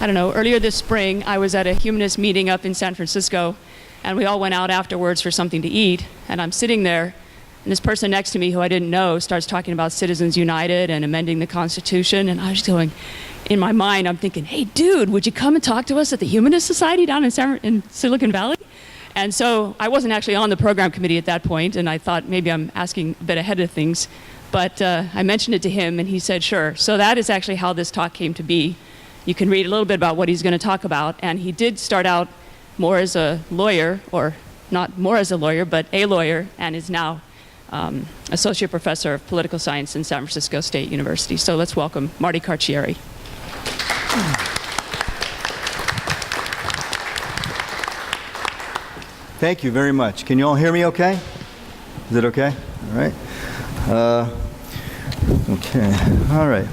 I don't know, earlier this spring, I was at a Humanist meeting up in San Francisco, and we all went out afterwards for something to eat, and I'm sitting there, and this person next to me who I didn't know starts talking about Citizens United and amending the Constitution, and I was going, in my mind, I'm thinking, hey, dude, would you come and talk to us at the Humanist Society down in Silicon Valley? And so I wasn't actually on the program committee at that point, and I thought maybe I'm asking a bit ahead of things, but I mentioned it to him, and he said, sure. So that is actually how this talk came to be. You can read a little bit about what he's going to talk about, and he did start out more as a lawyer, or not more as a lawyer, but a lawyer, and is now associate professor of political science in San Francisco State University. So let's welcome Marty Carcieri. Thank you very much. Can you all hear me okay? Is it okay? All right. Okay. All right.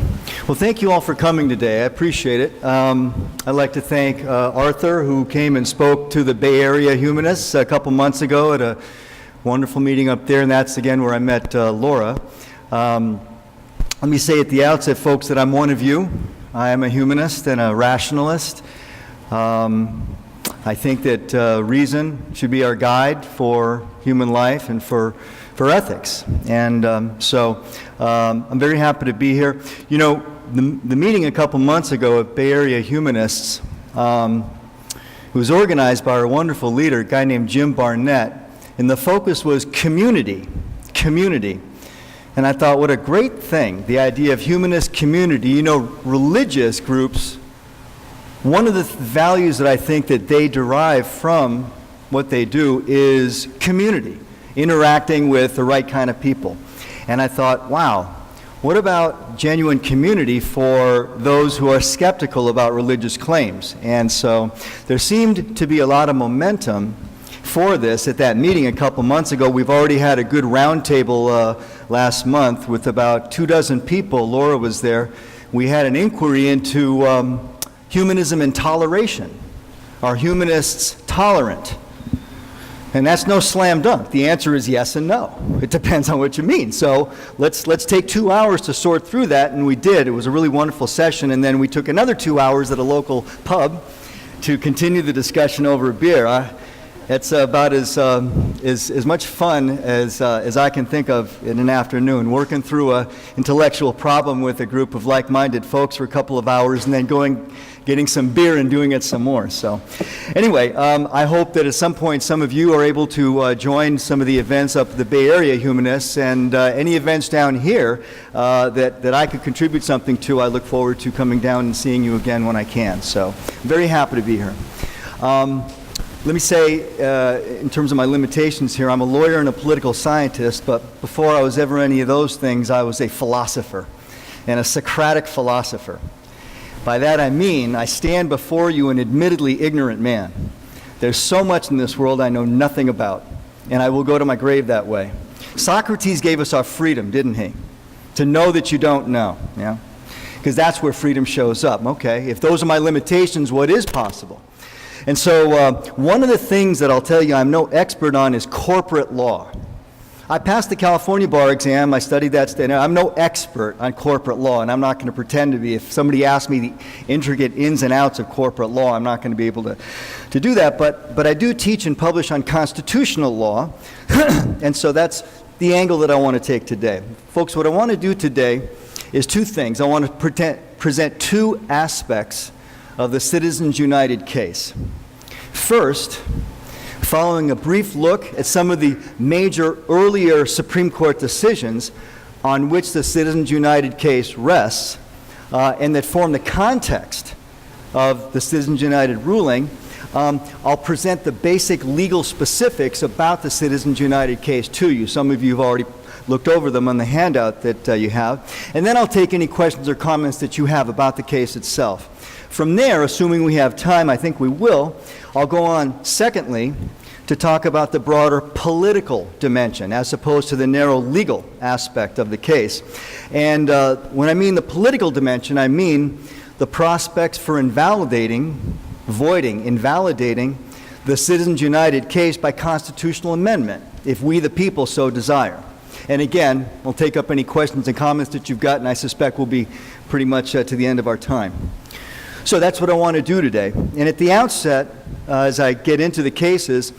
Well, thank you all for coming today. I appreciate it. I'd like to thank Arthur, who came and spoke to the Bay Area Humanists a couple months ago at a wonderful meeting up there, and that's again where I met Laura. Let me say at the outset, folks, that I'm one of you. I am a humanist and a rationalist. I think that reason should be our guide for human life and for ethics. And so I'm very happy to be here. You know, the meeting a couple months ago at Bay Area Humanists, it was organized by our wonderful leader, a guy named Jim Barnett, and the focus was community. And I thought, what a great thing, the idea of humanist community. You know, religious groups, one of the values that I think that they derive from what they do is community, interacting with the right kind of people. And I thought, wow, what about genuine community for those who are skeptical about religious claims? And so there seemed to be a lot of momentum for this at that meeting a couple months ago. We've already had a good roundtable last month with about 24 people. Laura was there. We had an inquiry into humanism and toleration. Are humanists tolerant? And that's no slam dunk. The answer is yes and no. It depends on what you mean. So let's take 2 hours to sort through that, and we did. It was a really wonderful session, and then we took another 2 hours at a local pub to continue the discussion over a beer. It's about as much fun as I can think of in an afternoon, working through an intellectual problem with a group of like-minded folks for a couple of hours and then getting some beer and doing it some more. So anyway, I hope that at some point some of you are able to join some of the events up at the Bay Area Humanists, and any events down here that I could contribute something to. I look forward to coming down and seeing you again when I can. So I'm very happy to be here. Let me say, in terms of my limitations here, I'm a lawyer and a political scientist, but before I was ever any of those things, I was a philosopher, and a Socratic philosopher. By that I mean, I stand before you an admittedly ignorant man. There's so much in this world I know nothing about, and I will go to my grave that way. Socrates gave us our freedom, didn't he? To know that you don't know, yeah? Because that's where freedom shows up. Okay, if those are my limitations, what is possible? And so one of the things that I'll tell you I'm no expert on is corporate law. I passed the California bar exam. I studied that state. I'm no expert on corporate law, and I'm not going to pretend to be. If somebody asks me the intricate ins and outs of corporate law, I'm not going to be able to do that. But I do teach and publish on constitutional law, and so that's the angle that I want to take today. Folks, what I want to do today is two things. I want to present two aspects of the Citizens United case. First, following a brief look at some of the major earlier Supreme Court decisions on which the Citizens United case rests, and that form the context of the Citizens United ruling, I'll present the basic legal specifics about the Citizens United case to you. Some of you have already looked over them on the handout that you have. And then I'll take any questions or comments that you have about the case itself. From there, assuming we have time, I think we will, I'll go on, secondly, to talk about the broader political dimension as opposed to the narrow legal aspect of the case. And when I mean the political dimension, I mean the prospects for invalidating the Citizens United case by constitutional amendment, if we the people so desire. And again, we'll take up any questions and comments that you've got, and I suspect we'll be pretty much to the end of our time. So that's what I want to do today. And at the outset, as I get into the cases,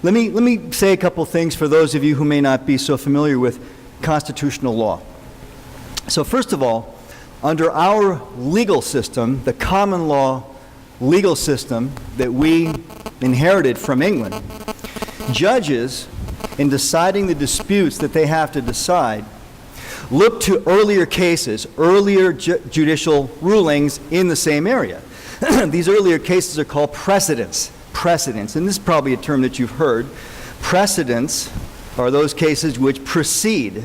let me say a couple things for those of you who may not be so familiar with constitutional law. So first of all, under our legal system, the common law legal system that we inherited from England, judges, in deciding the disputes that they have to decide, look to earlier cases, earlier judicial rulings in the same area. These earlier cases are called precedents. Precedents, and this is probably a term that you've heard. Precedents are those cases which precede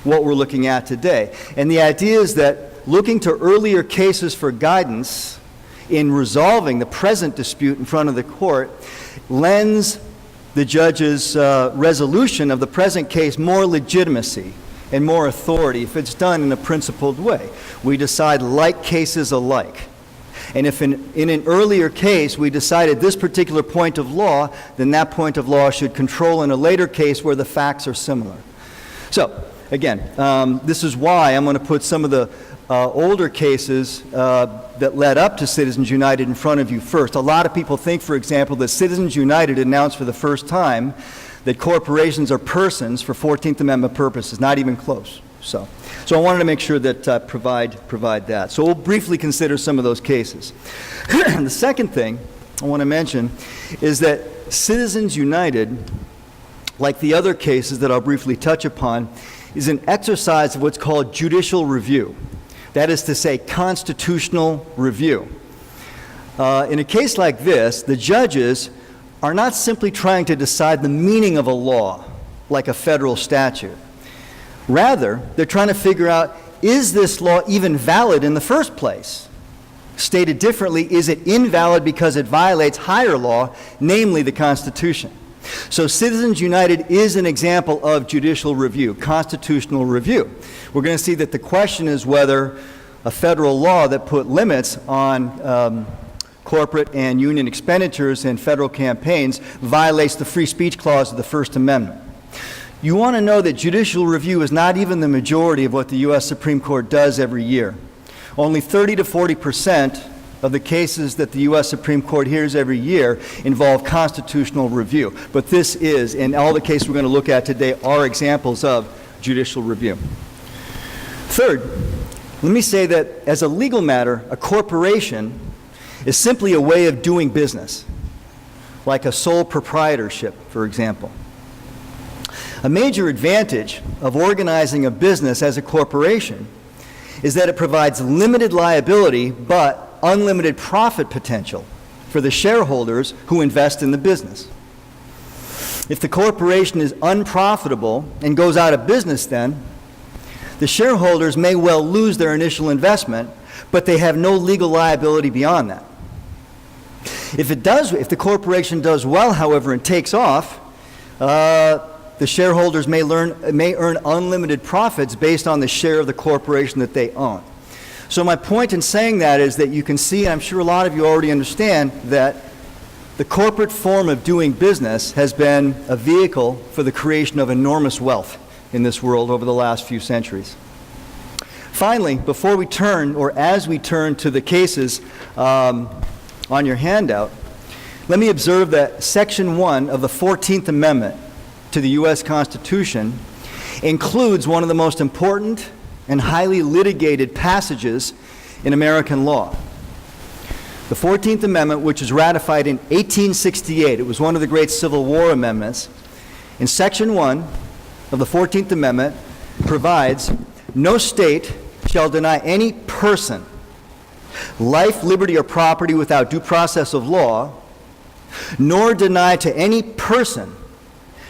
what we're looking at today. And the idea is that looking to earlier cases for guidance in resolving the present dispute in front of the court lends the judge's resolution of the present case more legitimacy and more authority if it's done in a principled way. We decide like cases alike. And if in an earlier case we decided this particular point of law, then that point of law should control in a later case where the facts are similar. So, again, this is why I'm going to put some of the older cases that led up to Citizens United in front of you first. A lot of people think, for example, that Citizens United announced for the first time that corporations are persons for 14th Amendment purposes, not even close. So I wanted to make sure that provide that. So we'll briefly consider some of those cases. The second thing I want to mention is that Citizens United, like the other cases that I'll briefly touch upon, is an exercise of what's called judicial review. That is to say, constitutional review. In a case like this, the judges are not simply trying to decide the meaning of a law, like a federal statute. Rather, they're trying to figure out, is this law even valid in the first place? Stated differently, is it invalid because it violates higher law, namely the Constitution? So Citizens United is an example of judicial review, constitutional review. We're going to see that the question is whether a federal law that put limits on corporate and union expenditures in federal campaigns violates the free speech clause of the First Amendment. You want to know that judicial review is not even the majority of what the U.S. Supreme Court does every year. Only 30 to 40% of the cases that the U.S. Supreme Court hears every year involve constitutional review. But this is, and all the cases we're going to look at today are examples of judicial review. Third, let me say that as a legal matter, a corporation is simply a way of doing business, like a sole proprietorship, for example. A major advantage of organizing a business as a corporation is that it provides limited liability but unlimited profit potential for the shareholders who invest in the business. If the corporation is unprofitable and goes out of business then, the shareholders may well lose their initial investment, but they have no legal liability beyond that. If the corporation does well, however, and takes off, the shareholders may earn unlimited profits based on the share of the corporation that they own. So my point in saying that is that you can see, and I'm sure a lot of you already understand, that the corporate form of doing business has been a vehicle for the creation of enormous wealth in this world over the last few centuries. Finally, before we turn, or as we turn to the cases on your handout, let me observe that Section 1 of the 14th Amendment to the U.S. Constitution includes one of the most important and highly litigated passages in American law. The 14th Amendment, which was ratified in 1868, it was one of the great Civil War amendments. In Section 1 of the 14th Amendment provides, no state shall deny any person life, liberty, or property without due process of law, nor deny to any person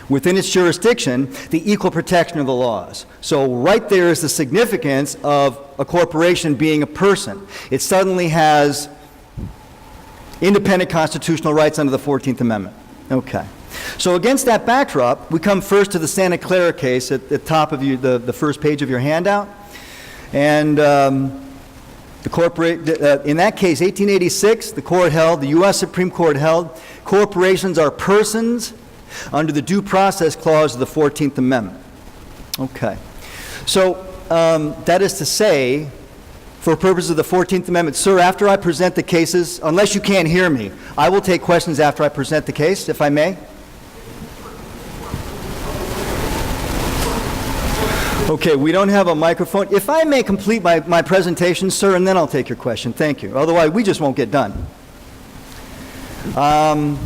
within its jurisdiction the equal protection of the laws. So right there is the significance of a corporation being a person. It suddenly has independent constitutional rights under the 14th Amendment. Okay. So against that backdrop, we come first to the Santa Clara case at the top of the first page of your handout. And in that case, 1886, the U.S. Supreme Court held corporations are persons under the Due Process Clause of the 14th Amendment. Okay. So that is to say, for purposes of the 14th Amendment. Sir, after I present the cases, unless you can't hear me, I will take questions after I present the case, if I may. Okay, we don't have a microphone. If I may complete my presentation, sir, and then I'll take your question. Thank you. Otherwise, we just won't get done. Now,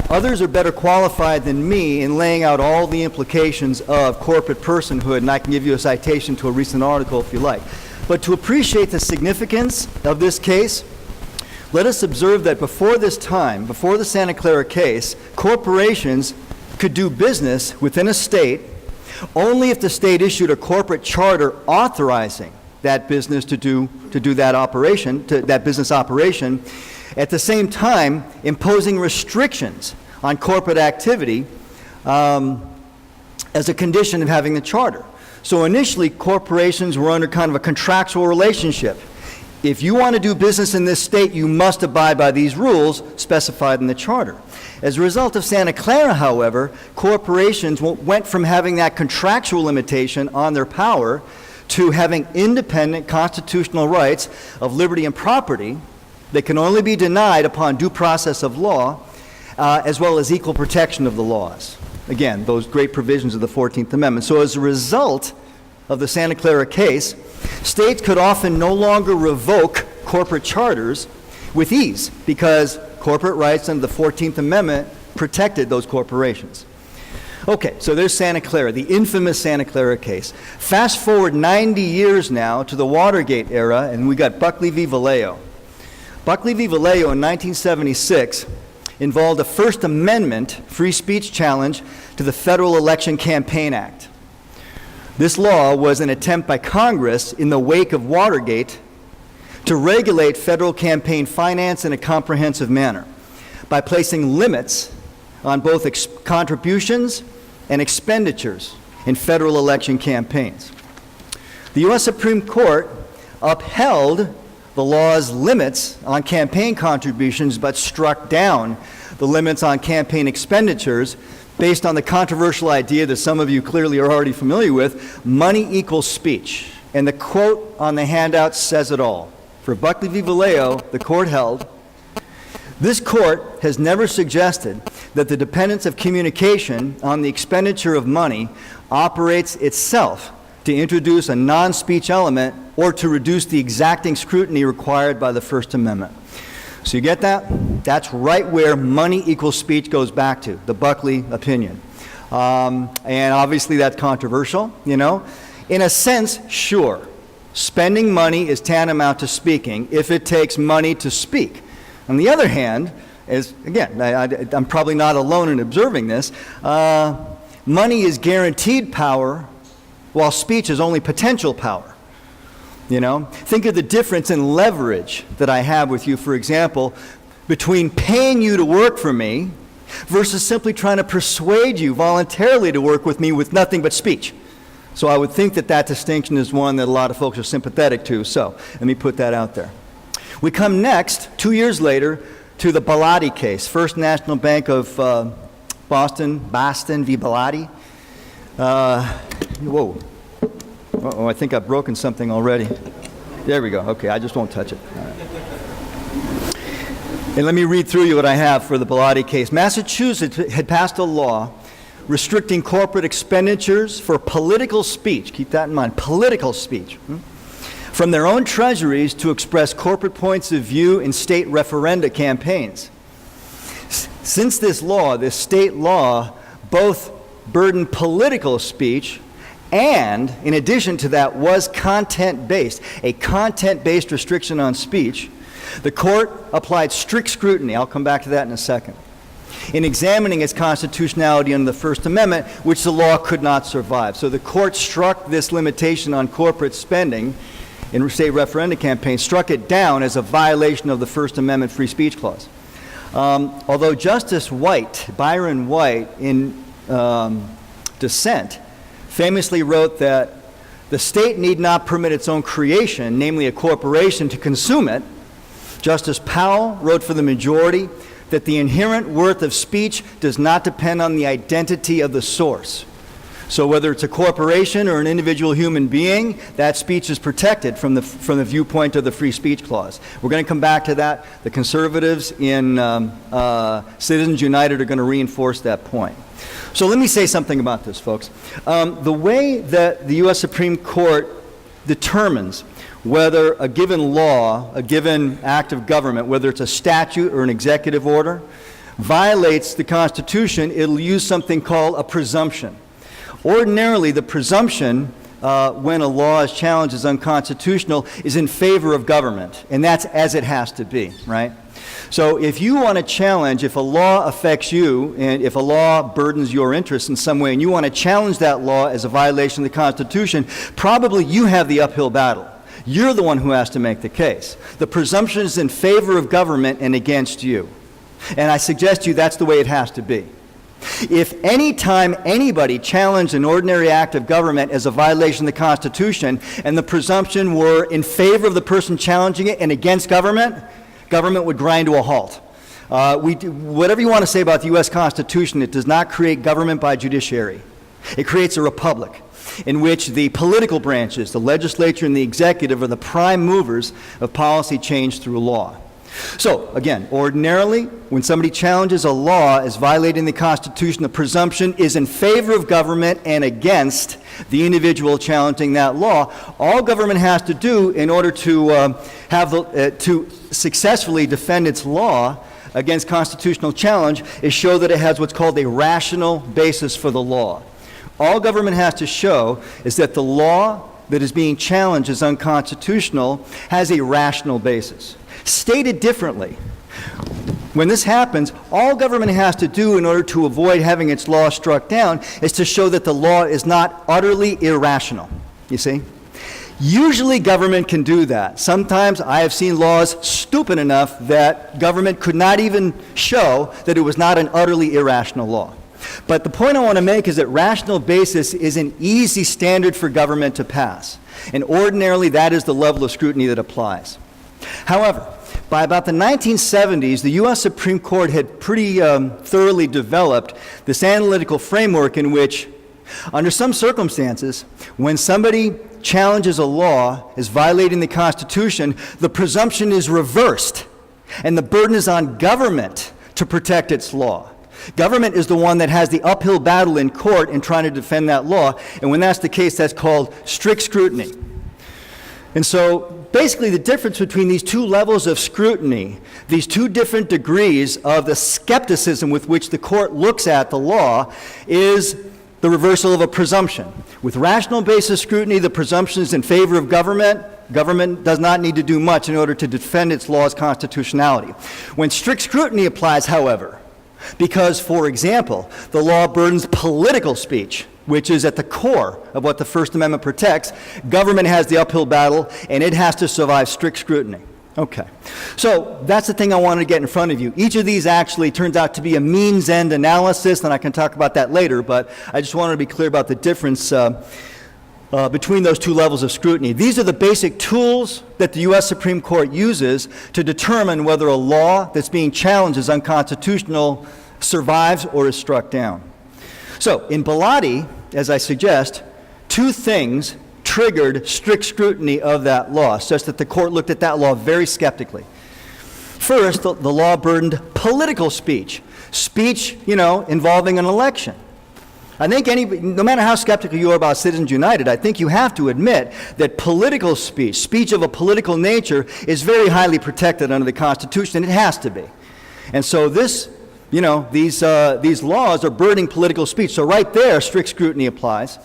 others are better qualified than me in laying out all the implications of corporate personhood, and I can give you a citation to a recent article if you like. But to appreciate the significance of this case, let us observe that before this time, before the Santa Clara case, corporations could do business within a state only if the state issued a corporate charter authorizing that business to do that operation, that business operation, at the same time imposing restrictions on corporate activity as a condition of having the charter. So initially, corporations were under kind of a contractual relationship. If you want to do business in this state, you must abide by these rules specified in the charter. As a result of Santa Clara, however, corporations went from having that contractual limitation on their power to having independent constitutional rights of liberty and property that can only be denied upon due process of law, as well as equal protection of the laws. Again, those great provisions of the 14th Amendment. So as a result of the Santa Clara case, states could often no longer revoke corporate charters with ease because corporate rights under the 14th Amendment protected those corporations. Okay, so there's Santa Clara, the infamous Santa Clara case. Fast forward 90 years now to the Watergate era, and we got Buckley v. Vallejo. Buckley v. Vallejo in 1976 involved a First Amendment free speech challenge to the Federal Election Campaign Act. This law was an attempt by Congress in the wake of Watergate to regulate federal campaign finance in a comprehensive manner by placing limits on both contributions and expenditures in federal election campaigns. The U.S. Supreme Court upheld the law's limits on campaign contributions, but struck down the limits on campaign expenditures based on the controversial idea that some of you clearly are already familiar with, money equals speech. And the quote on the handout says it all. For Buckley v. Vallejo, the court held, "This court has never suggested that the dependence of communication on the expenditure of money operates itself to introduce a non-speech element or to reduce the exacting scrutiny required by the First Amendment." So you get that? That's right where money equals speech goes back to, the Buckley opinion. And obviously that's controversial, you know. In a sense, sure, spending money is tantamount to speaking if it takes money to speak. On the other hand, as again, I'm probably not alone in observing this, money is guaranteed power while speech is only potential power. You know, think of the difference in leverage that I have with you, for example, between paying you to work for me versus simply trying to persuade you voluntarily to work with me with nothing but speech. So I would think that that distinction is one that a lot of folks are sympathetic to. So let me put that out there. We come next, 2 years later, to the Bellotti case, First National Bank of Boston v. Bellotti. Whoa. Uh-oh, I think I've broken something already. There we go. Okay, I just won't touch it. All right. And let me read through you what I have for the Bellotti case. Massachusetts had passed a law restricting corporate expenditures for political speech. Keep that in mind, political speech. From their own treasuries to express corporate points of view in state referenda campaigns. Since this law, this state law, both burdened political speech and, in addition to that, was content-based, a content-based restriction on speech, the court applied strict scrutiny. I'll come back to that in a second. In examining its constitutionality under the First Amendment, which the law could not survive. So the court struck this limitation on corporate spending in state referenda campaigns, struck it down as a violation of the First Amendment free speech clause. Although Justice White, Byron White, in dissent, famously wrote that the state need not permit its own creation, namely a corporation, to consume it, Justice Powell wrote for the majority that the inherent worth of speech does not depend on the identity of the source. So whether it's a corporation or an individual human being, that speech is protected from the viewpoint of the free speech clause. We're going to come back to that. The conservatives in Citizens United are going to reinforce that point. So let me say something about this, folks. The way that the U.S. Supreme Court determines whether a given law, a given act of government, whether it's a statute or an executive order, violates the Constitution, it'll use something called a presumption. Ordinarily, the presumption when a law is challenged as unconstitutional is in favor of government, and that's as it has to be, right? So if you want to challenge, if a law affects you, and if a law burdens your interests in some way, and you want to challenge that law as a violation of the Constitution, probably you have the uphill battle. You're the one who has to make the case. The presumption is in favor of government and against you. And I suggest to you that's the way it has to be. If any time anybody challenged an ordinary act of government as a violation of the Constitution and the presumption were in favor of the person challenging it and against government, government would grind to a halt. Whatever you want to say about the U.S. Constitution, it does not create government by judiciary. It creates a republic in which the political branches, the legislature and the executive, are the prime movers of policy change through law. So, again, ordinarily, when somebody challenges a law as violating the Constitution, the presumption is in favor of government and against the individual challenging that law. All government has to do in order to to successfully defend its law against constitutional challenge is show that it has what's called a rational basis for the law. All government has to show is that the law that is being challenged as unconstitutional has a rational basis. Stated differently, when this happens, all government has to do in order to avoid having its law struck down is to show that the law is not utterly irrational, you see? Usually government can do that. Sometimes I have seen laws stupid enough that government could not even show that it was not an utterly irrational law. But the point I want to make is that rational basis is an easy standard for government to pass. And ordinarily that is the level of scrutiny that applies. However, by about the 1970s, the U.S. Supreme Court had pretty thoroughly developed this analytical framework in which, under some circumstances, when somebody challenges a law as violating the Constitution, the presumption is reversed, and the burden is on government to protect its law. Government is the one that has the uphill battle in court in trying to defend that law, and when that's the case, that's called strict scrutiny. And so, basically, the difference between these two levels of scrutiny, these two different degrees of the skepticism with which the court looks at the law, is the reversal of a presumption. With rational basis scrutiny, the presumption is in favor of government. Government does not need to do much in order to defend its law's constitutionality. When strict scrutiny applies, however, because, for example, the law burdens political speech, which is at the core of what the First Amendment protects, government has the uphill battle, and it has to survive strict scrutiny. Okay. So that's the thing I wanted to get in front of you. Each of these actually turns out to be a means-end analysis, and I can talk about that later, but I just wanted to be clear about the difference between those two levels of scrutiny. These are the basic tools that the U.S. Supreme Court uses to determine whether a law that's being challenged as unconstitutional survives or is struck down. So, in Bellotti, as I suggest, two things triggered strict scrutiny of that law, such that the court looked at that law very skeptically. First, the law burdened political speech, involving an election. I think no matter how skeptical you are about Citizens United, I think you have to admit that political speech of a political nature, is very highly protected under the Constitution, and it has to be. And so these laws are burdening political speech. So right there, strict scrutiny applies.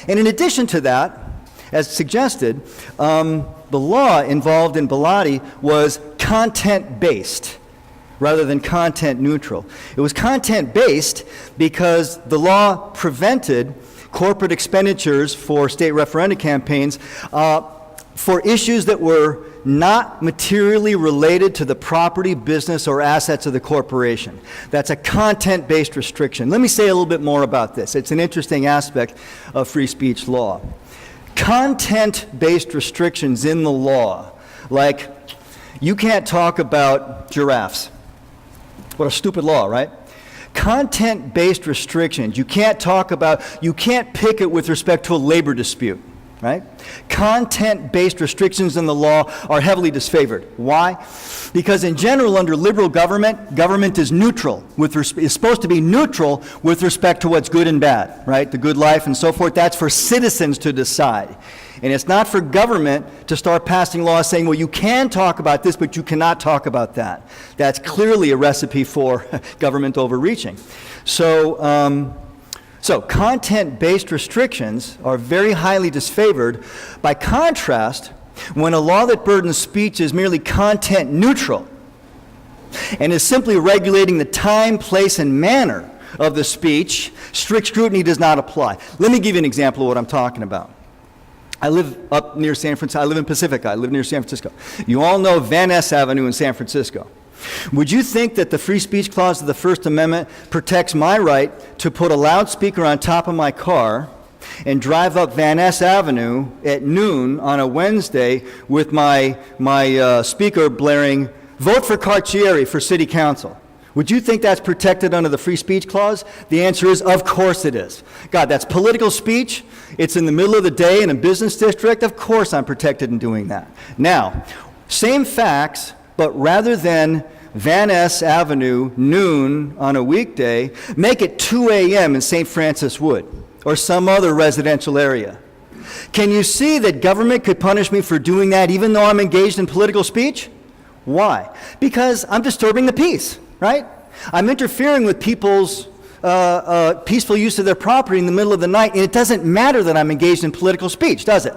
And in addition to that, as suggested, the law involved in Bellotti was content-based rather than content-neutral. It was content-based because the law prevented corporate expenditures for state referenda campaigns for issues that were not materially related to the property, business, or assets of the corporation. That's a content-based restriction. Let me say a little bit more about this. It's an interesting aspect of free speech law. Content-based restrictions in the law, like you can't talk about giraffes. What a stupid law, right? Content-based restrictions, you can't pick it with respect to a labor dispute, right? Content-based restrictions in the law are heavily disfavored. Why? Because in general, under liberal government is neutral, is supposed to be neutral with respect to what's good and bad, right? The good life and so forth, that's for citizens to decide. And it's not for government to start passing laws saying, well, you can talk about this, but you cannot talk about that. That's clearly a recipe for government overreaching. So content-based restrictions are very highly disfavored. By contrast, when a law that burdens speech is merely content neutral and is simply regulating the time, place, and manner of the speech, strict scrutiny does not apply. Let me give you an example of what I'm talking about. I live up near San Francisco. I live in Pacifica. I live near San Francisco. You all know Van Ness Avenue in San Francisco. Would you think that the free speech clause of the First Amendment protects my right to put a loudspeaker on top of my car and drive up Van Ness Avenue at noon on a Wednesday with my speaker blaring, "Vote for Carcieri for city council"? Would you think that's protected under the free speech clause? The answer is, of course it is. God, that's political speech. It's in the middle of the day in a business district. Of course I'm protected in doing that. Now, same facts, but rather than Van Ness Avenue, noon on a weekday, make it 2 a.m. in St. Francis Wood or some other residential area. Can you see that government could punish me for doing that even though I'm engaged in political speech? Why? Because I'm disturbing the peace, right? I'm interfering with people's peaceful use of their property in the middle of the night, and it doesn't matter that I'm engaged in political speech, does it?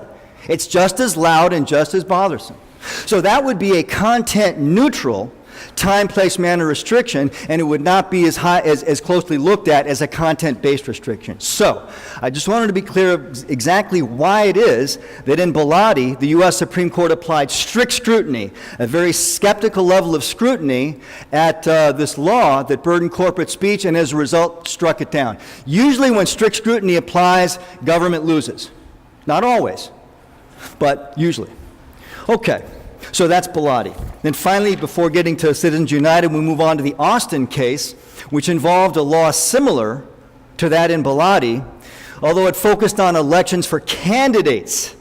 It's just as loud and just as bothersome. So that would be a content-neutral time, place, manner restriction, and it would not be as closely looked at as a content-based restriction. So I just wanted to be clear of exactly why it is that in Bellotti, the U.S. Supreme Court applied strict scrutiny, a very skeptical level of scrutiny at this law that burdened corporate speech, and as a result struck it down. Usually when strict scrutiny applies, government loses. Not always, but usually. Okay. So that's Bellotti. Then finally, before getting to Citizens United, we move on to the Austin case, which involved a law similar to that in Bellotti, although it focused on elections for candidates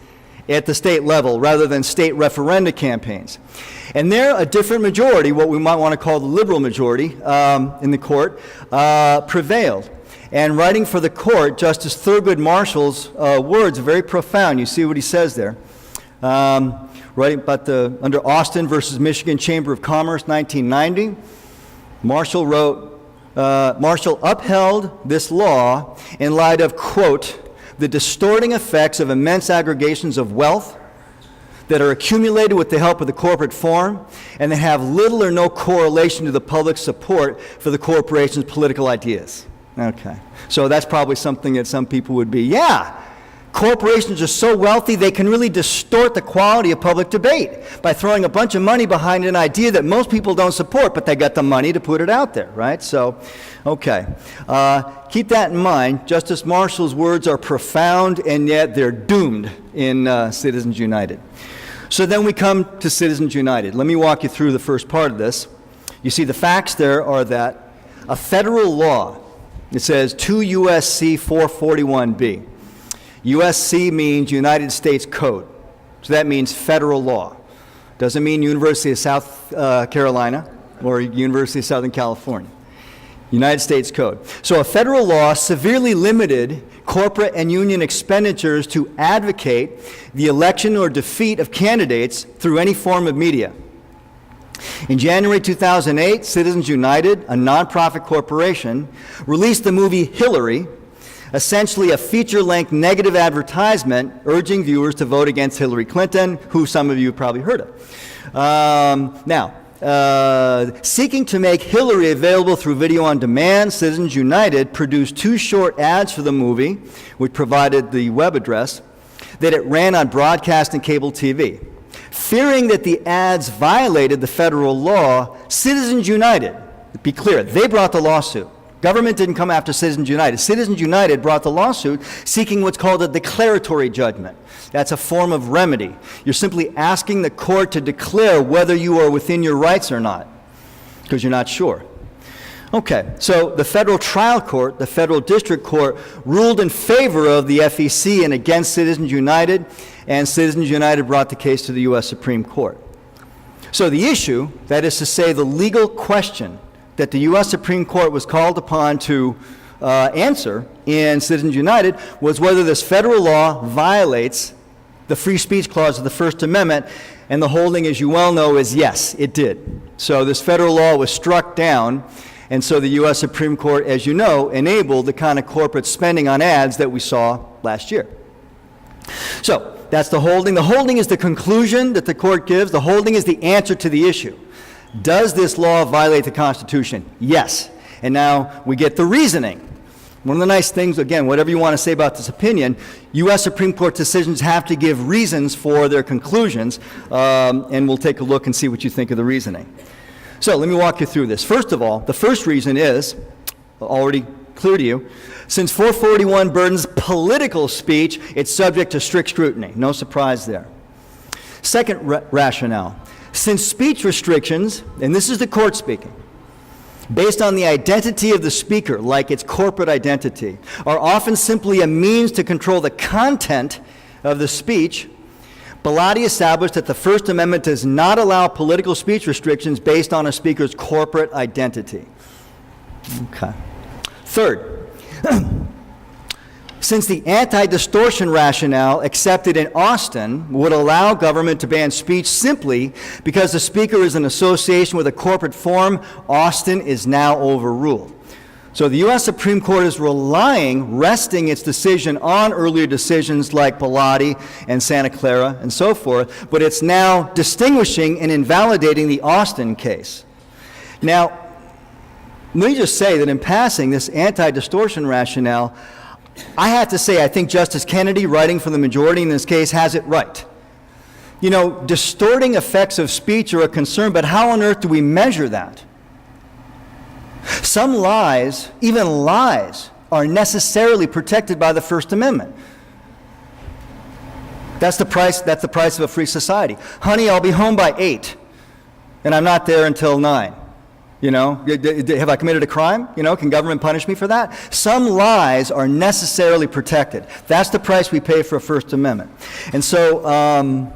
at the state level rather than state referenda campaigns. And there, a different majority, what we might want to call the liberal majority in the court, prevailed. And writing for the court, Justice Thurgood Marshall's words are very profound. You see what he says there. Writing about under Austin versus Michigan Chamber of Commerce, 1990, Marshall wrote, Marshall upheld this law in light of, quote, the distorting effects of immense aggregations of wealth that are accumulated with the help of the corporate form and that have little or no correlation to the public's support for the corporation's political ideas. Okay, so that's probably something that some people would be, yeah. Corporations are so wealthy they can really distort the quality of public debate by throwing a bunch of money behind an idea that most people don't support, but they got the money to put it out there, right? So, okay. Keep that in mind. Justice Marshall's words are profound, and yet they're doomed in Citizens United. So then we come to Citizens United. Let me walk you through the first part of this. You see, the facts there are that a federal law, it says 2 U.S.C. 441B. USC means United States Code. So that means federal law. Doesn't mean University of South Carolina or University of Southern California. United States Code. So a federal law severely limited corporate and union expenditures to advocate the election or defeat of candidates through any form of media. In January 2008, Citizens United, a nonprofit corporation, released the movie Hillary, essentially a feature-length negative advertisement urging viewers to vote against Hillary Clinton, who some of you have probably heard of. Seeking to make Hillary available through video on demand, Citizens United produced 2 short ads for the movie, which provided the web address, that it ran on broadcast and cable TV. Fearing that the ads violated the federal law, Citizens United, to be clear, they brought the lawsuit. Government didn't come after Citizens United. Citizens United brought the lawsuit seeking what's called a declaratory judgment. That's a form of remedy. You're simply asking the court to declare whether you are within your rights or not, because you're not sure. Okay, so the federal trial court, the federal district court, ruled in favor of the FEC and against Citizens United, and Citizens United brought the case to the U.S. Supreme Court. So the issue, that is to say the legal question that the U.S. Supreme Court was called upon to answer in Citizens United, was whether this federal law violates the free speech clause of the First Amendment, and the holding, as you well know, is yes, it did. So this federal law was struck down, and so the U.S. Supreme Court, as you know, enabled the kind of corporate spending on ads that we saw last year. So that's the holding. The holding is the conclusion that the court gives. The holding is the answer to the issue. Does this law violate the Constitution? Yes. And now we get the reasoning. One of the nice things, again, whatever you want to say about this opinion, U.S. Supreme Court decisions have to give reasons for their conclusions, and we'll take a look and see what you think of the reasoning. So let me walk you through this. First of all, the first reason is, already clear to you, since 441 burdens political speech, it's subject to strict scrutiny. No surprise there. Second rationale, since speech restrictions, and this is the court speaking, based on the identity of the speaker, like its corporate identity, are often simply a means to control the content of the speech, Bellotti established that the First Amendment does not allow political speech restrictions based on a speaker's corporate identity. Okay. Third, since the anti-distortion rationale accepted in Austin would allow government to ban speech simply because the speaker is in association with a corporate form, Austin is now overruled. So the U.S. Supreme Court is resting its decision on earlier decisions like Bellotti and Santa Clara and so forth, but it's now distinguishing and invalidating the Austin case. Now, let me just say that in passing, this anti-distortion rationale, I have to say I think Justice Kennedy, writing for the majority in this case, has it right. You know, distorting effects of speech are a concern, but how on earth do we measure that? Some lies, even lies, are necessarily protected by the First Amendment. That's the price of a free society. Honey, I'll be home by 8, and I'm not there until 9. You know, have I committed a crime? You know, can government punish me for that? Some lies are necessarily protected. That's the price we pay for a First Amendment. And so,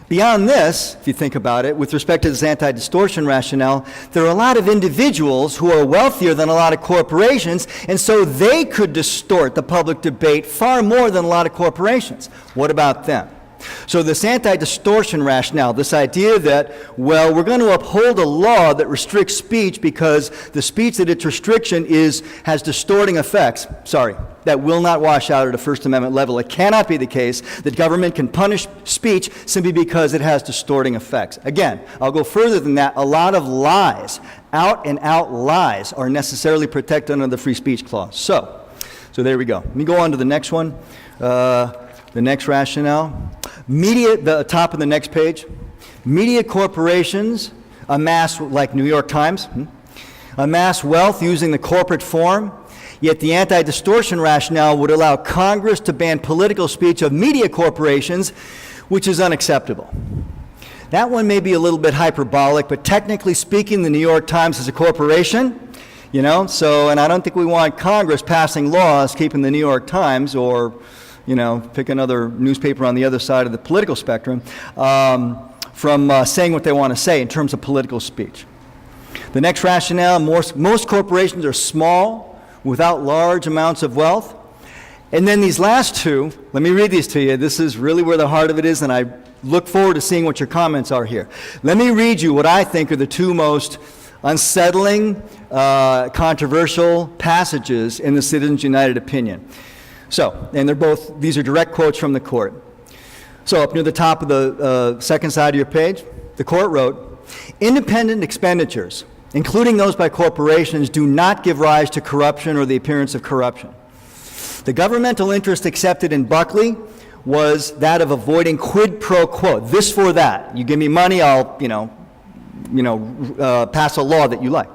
beyond this, if you think about it, with respect to this anti-distortion rationale, there are a lot of individuals who are wealthier than a lot of corporations, and so they could distort the public debate far more than a lot of corporations. What about them? So this anti-distortion rationale, this idea that, well, we're going to uphold a law that restricts speech because the speech that its restriction has distorting effects, that will not wash out at a First Amendment level. It cannot be the case that government can punish speech simply because it has distorting effects. Again, I'll go further than that. A lot of lies, out-and-out lies, are necessarily protected under the Free Speech Clause. So there we go. Let me go on to the next one. The next rationale. Media, the top of the next page. Media corporations amass, like New York Times, amass wealth using the corporate form, yet the anti-distortion rationale would allow Congress to ban political speech of media corporations, which is unacceptable. That one may be a little bit hyperbolic, but technically speaking, the New York Times is a corporation, you know, so, and I don't think we want Congress passing laws keeping the New York Times or, you know, pick another newspaper on the other side of the political spectrum, from saying what they want to say in terms of political speech. The next rationale, most corporations are small, without large amounts of wealth. And then these last two, let me read these to you. This is really where the heart of it is, and I look forward to seeing what your comments are here. Let me read you what I think are the two most unsettling, controversial passages in the Citizens United opinion. So, and these are direct quotes from the court. So up near the top of the second side of your page, the court wrote, independent expenditures, including those by corporations, do not give rise to corruption or the appearance of corruption. The governmental interest accepted in Buckley was that of avoiding quid pro quo, this for that. You give me money, I'll, pass a law that you like.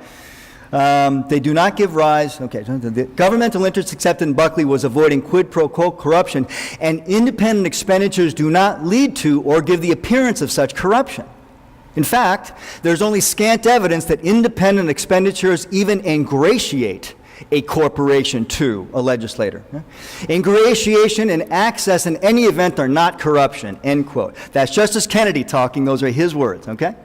They do not give rise, the governmental interest accepted in Buckley was avoiding quid pro quo corruption, and independent expenditures do not lead to or give the appearance of such corruption. In fact, there's only scant evidence that independent expenditures even ingratiate a corporation to a legislator. Ingratiation and access in any event are not corruption, end quote. That's Justice Kennedy talking. Those are his words, okay?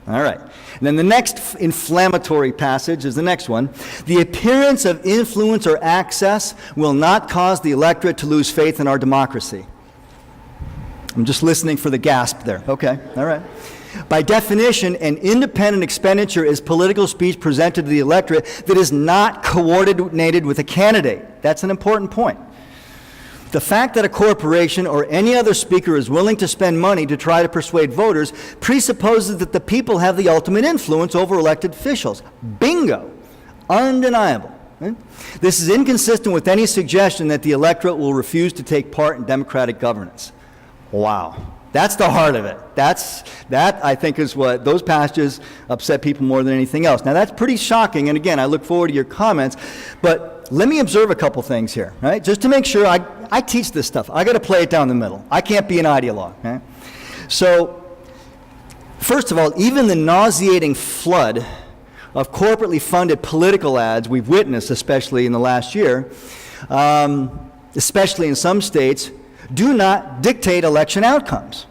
All right. And then the next inflammatory passage is the next one. The appearance of influence or access will not cause the electorate to lose faith in our democracy. I'm just listening for the gasp there. Okay, all right. By definition, an independent expenditure is political speech presented to the electorate that is not coordinated with a candidate. That's an important point. The fact that a corporation or any other speaker is willing to spend money to try to persuade voters presupposes that the people have the ultimate influence over elected officials. Bingo. Undeniable. Right? This is inconsistent with any suggestion that the electorate will refuse to take part in democratic governance. Wow. That's the heart of it. That, I think, is what those passages upset people more than anything else. Now, that's pretty shocking, and again, I look forward to your comments, but let me observe a couple things here, right? Just to make sure I teach this stuff. I got to play it down the middle. I can't be an ideologue, right? So, first of all, even the nauseating flood of corporately funded political ads we've witnessed, especially in the last year, especially in some states, do not dictate election outcomes.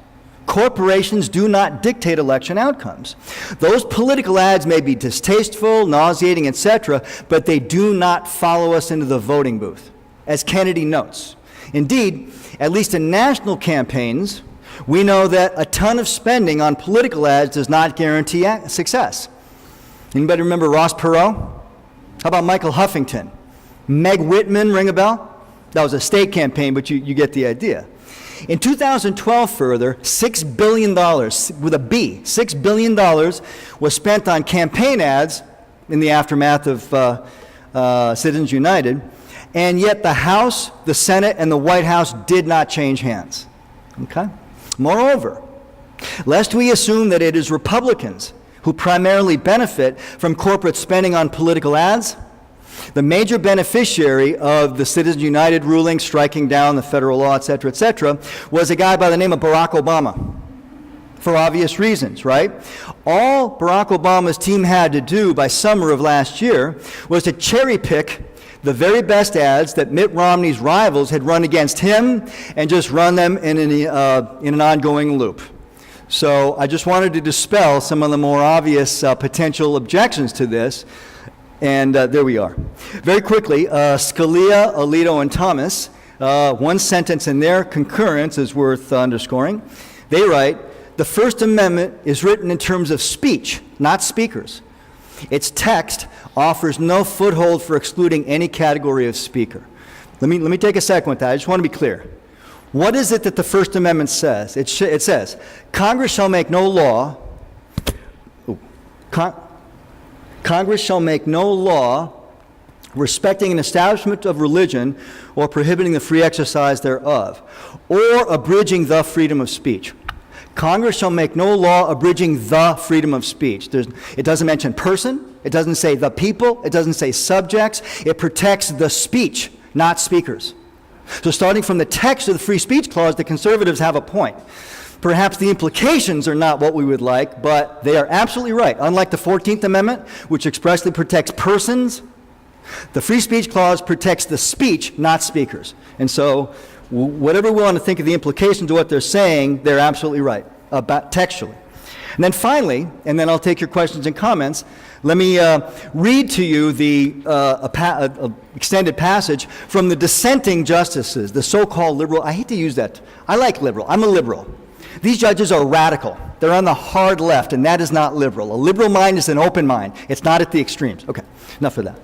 Corporations do not dictate election outcomes. Those political ads may be distasteful, nauseating, etc., but they do not follow us into the voting booth, as Kennedy notes. Indeed, at least in national campaigns, we know that a ton of spending on political ads does not guarantee success. Anybody remember Ross Perot? How about Michael Huffington? Meg Whitman, ring a bell? That was a state campaign, but you get the idea. In 2012, further, $6 billion, with a B, $6 billion was spent on campaign ads in the aftermath of Citizens United, and yet the House, the Senate, and the White House did not change hands. Okay? Moreover, lest we assume that it is Republicans who primarily benefit from corporate spending on political ads, the major beneficiary of the Citizens United ruling, striking down the federal law, et cetera, was a guy by the name of Barack Obama, for obvious reasons, right? All Barack Obama's team had to do by summer of last year was to cherry pick the very best ads that Mitt Romney's rivals had run against him and just run them in an ongoing loop. So I just wanted to dispel some of the more obvious potential objections to this. And there we are. Very quickly, Scalia, Alito, and Thomas, one sentence in their concurrence is worth underscoring. They write, the First Amendment is written in terms of speech, not speakers. Its text offers no foothold for excluding any category of speaker. Let me take a second with that. I just want to be clear. What is it that the First Amendment says? It says, Congress shall make no law... Congress shall make no law respecting an establishment of religion or prohibiting the free exercise thereof, or abridging the freedom of speech. Congress shall make no law abridging the freedom of speech. It doesn't mention person, it doesn't say the people, it doesn't say subjects. It protects the speech, not speakers. So starting from the text of the Free Speech Clause, the conservatives have a point. Perhaps the implications are not what we would like, but they are absolutely right. Unlike the 14th Amendment, which expressly protects persons, the Free Speech Clause protects the speech, not speakers. And so whatever we want to think of the implications of what they're saying, they're absolutely right, about textually. And then finally, and then I'll take your questions and comments, let me read to you the extended passage from the dissenting justices, the so-called liberal. I hate to use that. I like liberal. I'm a liberal. These judges are radical. They're on the hard left, and that is not liberal. A liberal mind is an open mind. It's not at the extremes. Okay, enough of that.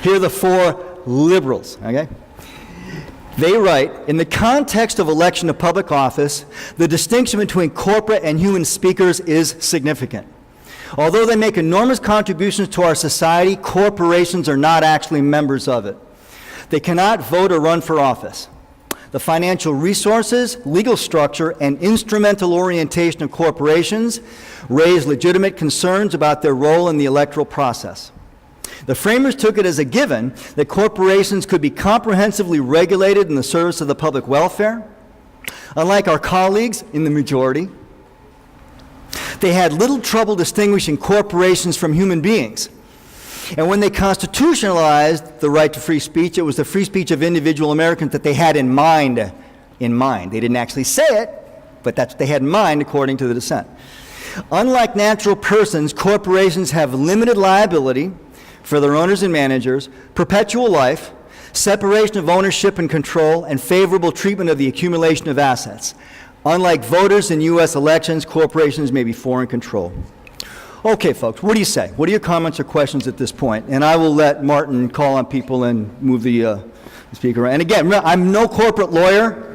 Here are the four liberals, okay? They write, in the context of election to public office, the distinction between corporate and human speakers is significant. Although they make enormous contributions to our society, corporations are not actually members of it. They cannot vote or run for office. The financial resources, legal structure, and instrumental orientation of corporations raise legitimate concerns about their role in the electoral process. The framers took it as a given that corporations could be comprehensively regulated in the service of the public welfare. Unlike our colleagues in the majority, They had little trouble distinguishing corporations from human beings. And when they constitutionalized the right to free speech, it was the free speech of individual Americans that they had in mind. In mind. They didn't actually say it, but that's what they had in mind according to the dissent. Unlike natural persons, corporations have limited liability for their owners and managers, perpetual life, separation of ownership and control, and favorable treatment of the accumulation of assets. Unlike voters in U.S. elections, corporations may be foreign control. Okay, folks, what do you say? What are your comments or questions at this point? And I will let Martin call on people and move the speaker around. And again, I'm no corporate lawyer.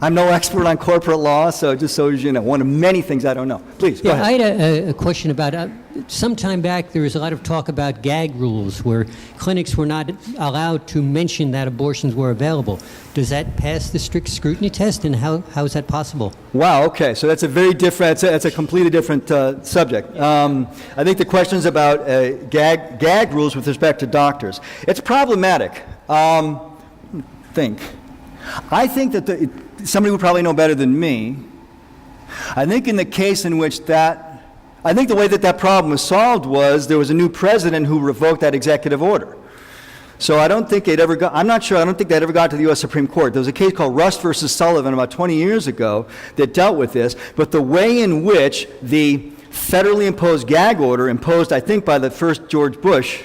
I'm no expert on corporate law, so just so you know, one of many things I don't know. Please, go ahead. I had a question about, some time back there was a lot of talk about gag rules where clinics were not allowed to mention that abortions were available. Does that pass the strict scrutiny test, and how is that possible? Wow, okay, so that's a very different, that's a completely different subject. I think the question is about gag rules with respect to doctors. It's problematic. I think that somebody would probably know better than me. I think in the case in which I think the way that problem was solved was there was a new president who revoked that executive order. So I don't think I'm not sure, I don't think that ever got to the U.S. Supreme Court. There was a case called Rust versus Sullivan about 20 years ago that dealt with this, but the way in which the federally imposed gag order, imposed I think by the first George Bush,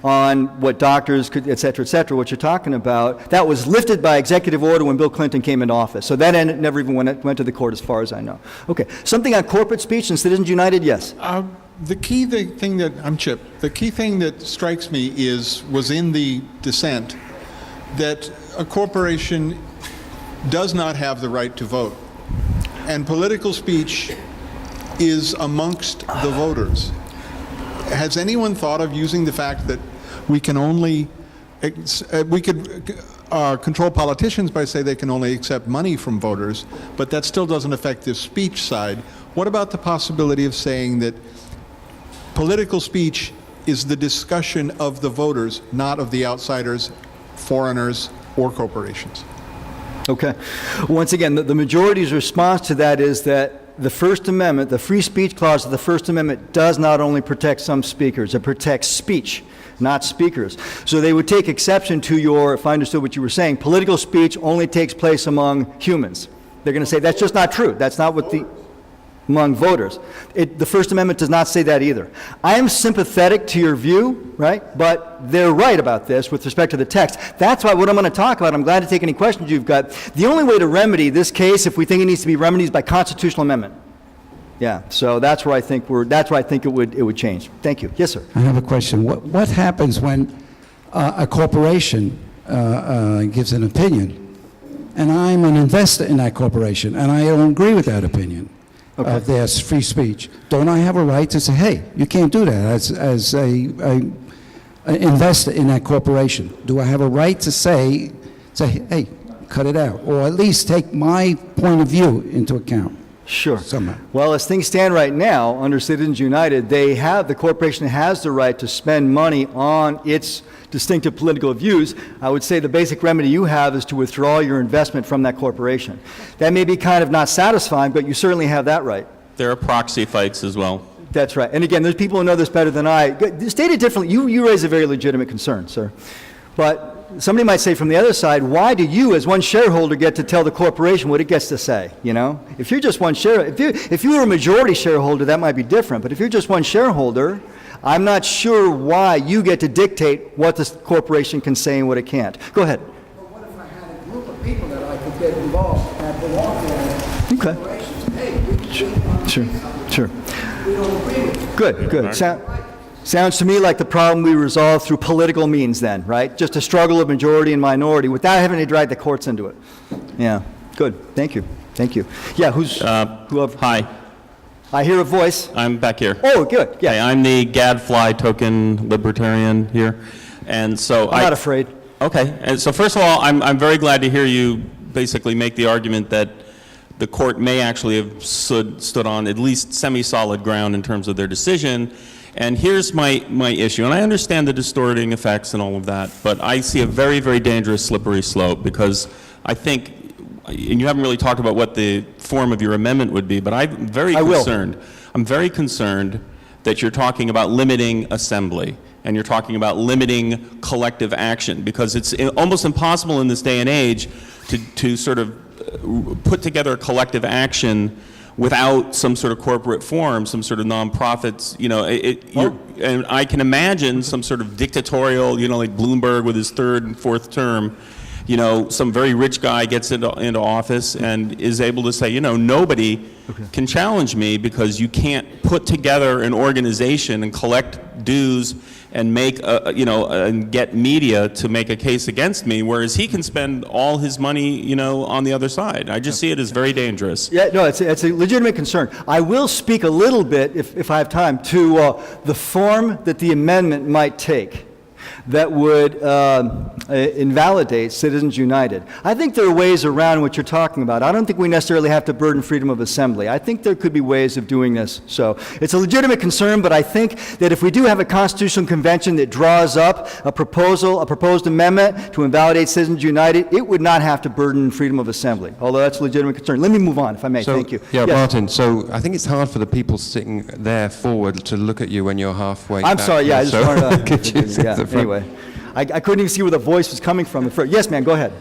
on what doctors could, et cetera, what you're talking about, that was lifted by executive order when Bill Clinton came into office. So that never even went to the court as far as I know. Okay, something on corporate speech and Citizens United, yes? The key thing that, I'm Chip, the key thing that strikes me was in the dissent that a corporation does not have the right to vote. And political speech is amongst the voters. Has anyone thought of using the fact that we can only, we could control politicians by saying they can only accept money from voters, but that still doesn't affect the speech side. What about the possibility of saying that political speech is the discussion of the voters, not of the outsiders, foreigners, or corporations? Okay. Once again, the majority's response to that is that the First Amendment, the free speech clause of the First Amendment, does not only protect some speakers, it protects speech, not speakers. So they would take exception to your, if I understood what you were saying, political speech only takes place among humans. They're going to say that's just not true. That's not what among voters. The First Amendment does not say that either. I am sympathetic to your view, right? But they're right about this with respect to the text. That's why what I'm going to talk about, I'm glad to take any questions you've got. The only way to remedy this case, if we think it needs to be remedied, is by constitutional amendment. Yeah, so that's where I think it would change. Thank you. Yes, sir. I have a question. What happens when a corporation gives an opinion, and I'm an investor in that corporation, and I don't agree with that opinion? Okay. There's free speech. Don't I have a right to say, hey, you can't do that as a investor in that corporation? Do I have a right to say, hey, cut it out, or at least take my point of view into account? Sure. Somehow. Well, as things stand right now, under Citizens United, the corporation has the right to spend money on its distinctive political views. I would say the basic remedy you have is to withdraw your investment from that corporation. That may be kind of not satisfying, but you certainly have that right. There are proxy fights as well. That's right. And again, there's people who know this better than I. Stated differently, you raise a very legitimate concern, sir. But somebody might say from the other side, why do you as one shareholder get to tell the corporation what it gets to say, you know? If you're just one if you were a majority shareholder, that might be different. But if you're just one shareholder, I'm not sure why you get to dictate what this corporation can say and what it can't. Go ahead. But what if I had a group of people that I could get involved that belong to corporations? Hey, we can Sure. We don't agree with it. Good. Sounds to me like the problem we resolve through political means then, right? Just a struggle of majority and minority without having to drag the courts into it. Yeah, good. Thank you. Yeah, whoever. Hi. I hear a voice. I'm back here. Oh, good. Yeah. Okay, I'm the gadfly token libertarian here. And so I'm not afraid. Okay. And so first of all, I'm very glad to hear you basically make the argument that the court may actually have stood on at least semi-solid ground in terms of their decision. And here's my issue, and I understand the distorting effects and all of that, but I see a very, very dangerous slippery slope because I think and you haven't really talked about what the form of your amendment would be, but I'm very concerned. I'm very concerned that you're talking about limiting assembly, and you're talking about limiting collective action, because it's almost impossible in this day and age to sort of put together a collective action without some sort of corporate form, some sort of nonprofits, and I can imagine some sort of dictatorial, like Bloomberg with his third and fourth term, some very rich guy gets into office and is able to say, nobody can challenge me because you can't put together an organization and collect dues and make, and get media to make a case against me, whereas he can spend all his money, on the other side. I just see it as very dangerous. Yeah, no, it's a legitimate concern. I will speak a little bit, if I have time, to the form that the amendment might take that would invalidate Citizens United. I think there are ways around what you're talking about. I don't think we necessarily have to burden freedom of assembly. I think there could be ways of doing this. So it's a legitimate concern, but I think that if we do have a constitutional convention that draws up a proposed amendment to invalidate Citizens United, it would not have to burden freedom of assembly, although that's a legitimate concern. Let me move on, if I may. Thank you. Yeah, Yes. Martin, so I think it's hard for the people sitting there forward to look at you when you're halfway I'm back sorry, yeah, I there. just So wanted to... could you sit at the front? Anyway, I couldn't even see where the voice was coming from. Yes, ma'am, go ahead.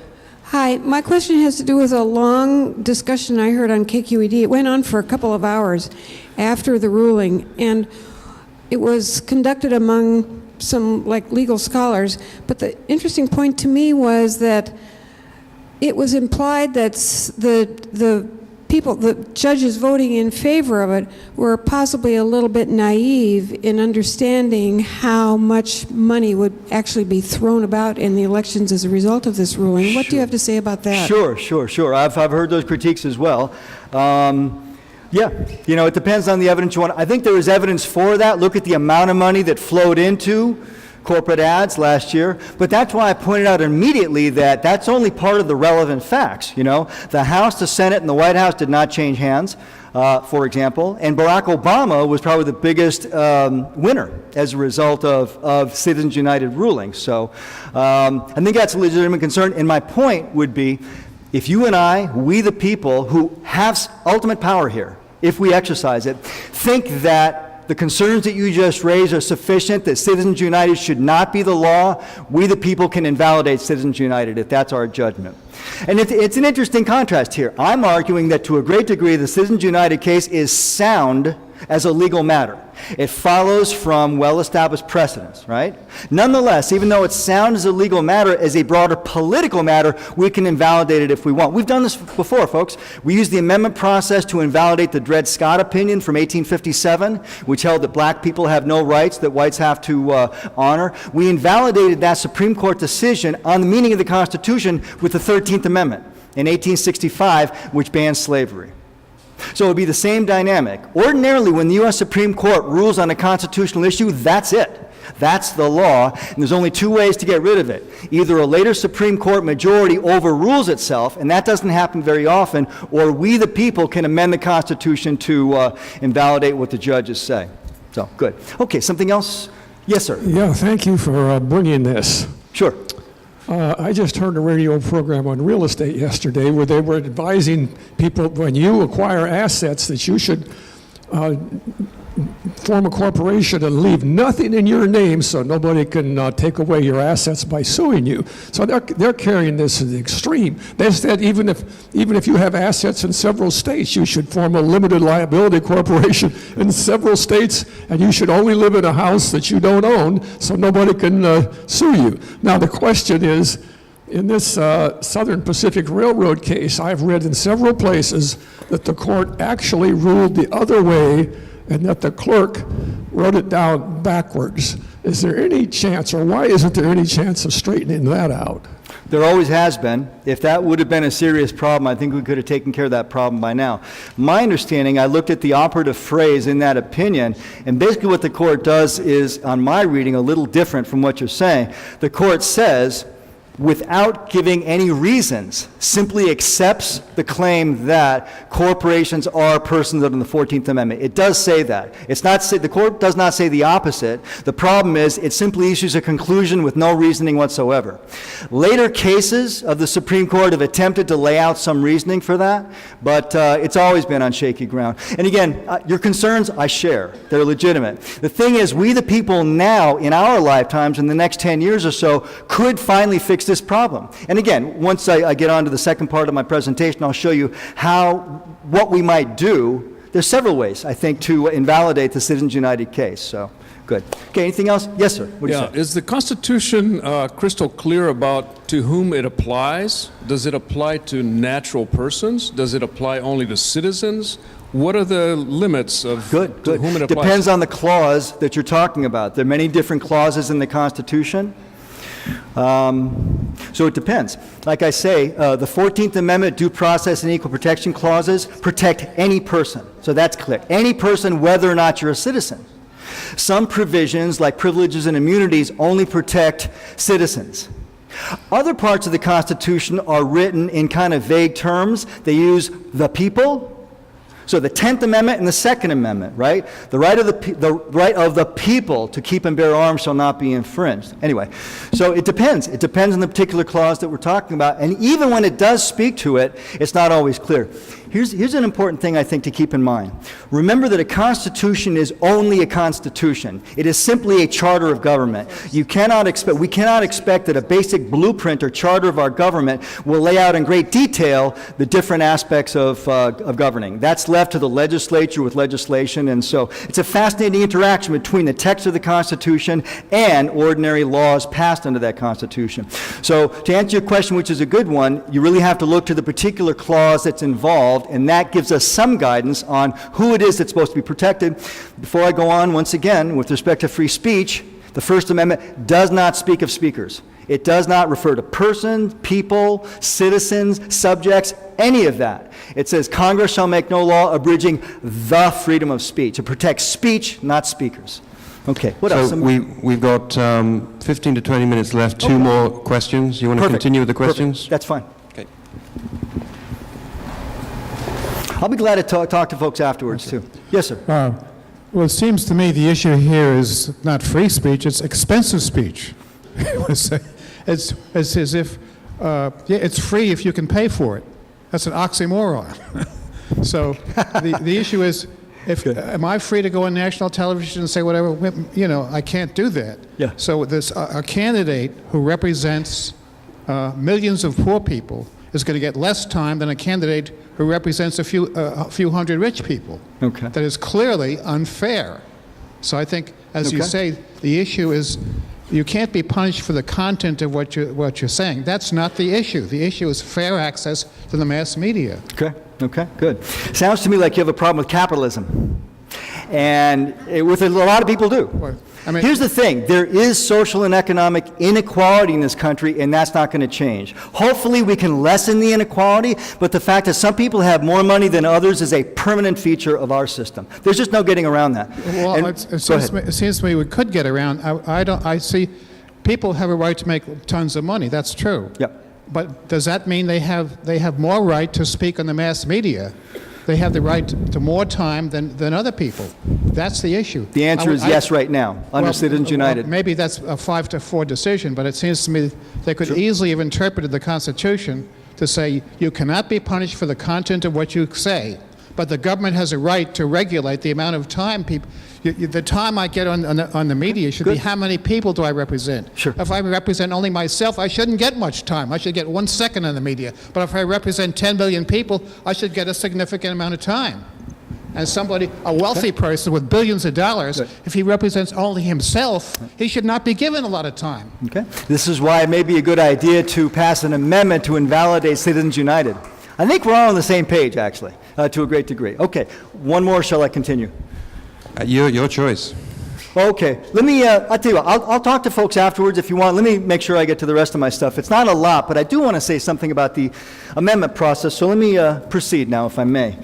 Hi, my question has to do with a long discussion I heard on KQED. It went on for a couple of hours after the ruling, and it was conducted among some legal scholars. But the interesting point to me was that it was implied that the judges voting in favor of it were possibly a little bit naive in understanding how much money would actually be thrown about in the elections as a result of this ruling. What do you have to say about that? Sure. I've heard those critiques as well. Yeah, it depends on the evidence you want. I think there is evidence for that. Look at the amount of money that flowed into corporate ads last year, but that's why I pointed out immediately that that's only part of the relevant facts. The House, the Senate, and the White House did not change hands, for example, and Barack Obama was probably the biggest winner as a result of Citizens United ruling. So I think that's a legitimate concern, and my point would be, if you and I, we the people who have ultimate power here, if we exercise it, think that the concerns that you just raised are sufficient, that Citizens United should not be the law, we the people can invalidate Citizens United if that's our judgment. And it's an interesting contrast here. I'm arguing that to a great degree the Citizens United case is sound as a legal matter. It follows from well-established precedents, right? Nonetheless, even though it's sound as a legal matter, as a broader political matter, we can invalidate it if we want. We've done this before, folks. We used the amendment process to invalidate the Dred Scott opinion from 1857, which held that black people have no rights that whites have to honor. We invalidated that Supreme Court decision on the meaning of the Constitution with the 13th Amendment in 1865, which banned slavery. So it would be the same dynamic. Ordinarily, when the U.S. Supreme Court rules on a constitutional issue, that's it. That's the law, and there's only two ways to get rid of it. Either a later Supreme Court majority overrules itself, and that doesn't happen very often, or we the people can amend the Constitution to invalidate what the judges say. So, good. Okay, something else? Yes, sir. Yeah, thank you for bringing this. Sure. I just heard a radio program on real estate yesterday where they were advising people when you acquire assets that you should form a corporation and leave nothing in your name so nobody can take away your assets by suing you. So they're carrying this to the extreme. They said even if you have assets in several states, you should form a limited liability corporation in several states, and you should only live in a house that you don't own so nobody can sue you. Now the question is, in this Southern Pacific Railroad case, I've read in several places that the court actually ruled the other way and that the clerk wrote it down backwards. Is there any chance, or why isn't there any chance of straightening that out? There always has been. If that would have been a serious problem, I think we could have taken care of that problem by now. My understanding, I looked at the operative phrase in that opinion, and basically what the court does is, on my reading, a little different from what you're saying. The court says, without giving any reasons, simply accepts the claim that corporations are persons under the 14th Amendment. It does say that. It's not say, the court does not say the opposite. The problem is it simply issues a conclusion with no reasoning whatsoever. Later cases of the Supreme Court have attempted to lay out some reasoning for that, but it's always been on shaky ground. And again, your concerns I share. They're legitimate. The thing is, we the people now, in our lifetimes, in the next 10 years or so, could finally fix this problem. And again, once I get on to the second part of my presentation, I'll show you what we might do. There's several ways, I think, to invalidate the Citizens United case. So, good. Okay, anything else? Yes, sir. What do you say? Is the Constitution crystal clear about to whom it applies? Does it apply to natural persons? Does it apply only to citizens? What are the limits of to whom it applies? Depends on the clause that you're talking about. There are many different clauses in the Constitution. So it depends. Like I say, the 14th Amendment due process and equal protection clauses protect any person. So that's clear. Any person, whether or not you're a citizen. Some provisions, like privileges and immunities, only protect citizens. Other parts of the Constitution are written in kind of vague terms. They use the people. So the 10th Amendment and the Second Amendment, right? The right of the people to keep and bear arms shall not be infringed. Anyway, so it depends. It depends on the particular clause that we're talking about. And even when it does speak to it, it's not always clear. Here's an important thing I think to keep in mind. Remember that a constitution is only a constitution. It is simply a charter of government. We cannot expect that a basic blueprint or charter of our government will lay out in great detail the different aspects of governing. That's left to the legislature with legislation, and so it's a fascinating interaction between the text of the Constitution and ordinary laws passed under that Constitution. So to answer your question, which is a good one, you really have to look to the particular clause that's involved, and that gives us some guidance on who it is that's supposed to be protected. Before I go on, once again, with respect to free speech, the First Amendment does not speak of speakers. It does not refer to persons, people, citizens, subjects, any of that. It says Congress shall make no law abridging the freedom of speech. It protects speech, not speakers. Okay, what else? So we've got 15 to 20 minutes left. Two more questions. You want to continue with the questions? Perfect. That's fine. Okay. I'll be glad to talk to folks afterwards, too. Yes, sir. Well, it seems to me the issue here is not free speech, it's expensive speech. It's as if, it's free if you can pay for it. That's an oxymoron. So the issue is, am I free to go on national television and say whatever? You know, I can't do that. Yeah. So this a candidate who represents millions of poor people is going to get less time than a candidate who represents a few hundred rich people. Okay. That is clearly unfair. So I think, as you say, the issue is you can't be punished for the content of what you're saying. That's not the issue. The issue is fair access to the mass media. Okay, good. Sounds to me like you have a problem with capitalism. And with a lot of people do. Well, I mean, here's the thing. There is social and economic inequality in this country, and that's not going to change. Hopefully we can lessen the inequality, but the fact that some people have more money than others is a permanent feature of our system. There's just no getting around that. Well, it seems to me we could get around. I see people have a right to make tons of money. That's true. Yep. But does that mean they have more right to speak on the mass media? They have the right to more time than other people. That's the issue. The answer is yes right now, under Citizens United. Well, maybe that's a 5-4 decision, but it seems to me they could easily have interpreted the Constitution to say you cannot be punished for the content of what you say, but the government has a right to regulate the amount of time people. The time I get on the media should be how many people do I represent. Sure. If I represent only myself, I shouldn't get much time. I should get 1 second on the media. But if I represent 10 million people, I should get a significant amount of time. And a wealthy person with billions of dollars, if he represents only himself, he should not be given a lot of time. Okay. This is why it may be a good idea to pass an amendment to invalidate Citizens United. I think we're all on the same page, actually, to a great degree. Okay. One more, shall I continue? Your choice. Okay. Let me, I'll tell you what, I'll talk to folks afterwards if you want. Let me make sure I get to the rest of my stuff. It's not a lot, but I do want to say something about the amendment process, so let me proceed now, if I may.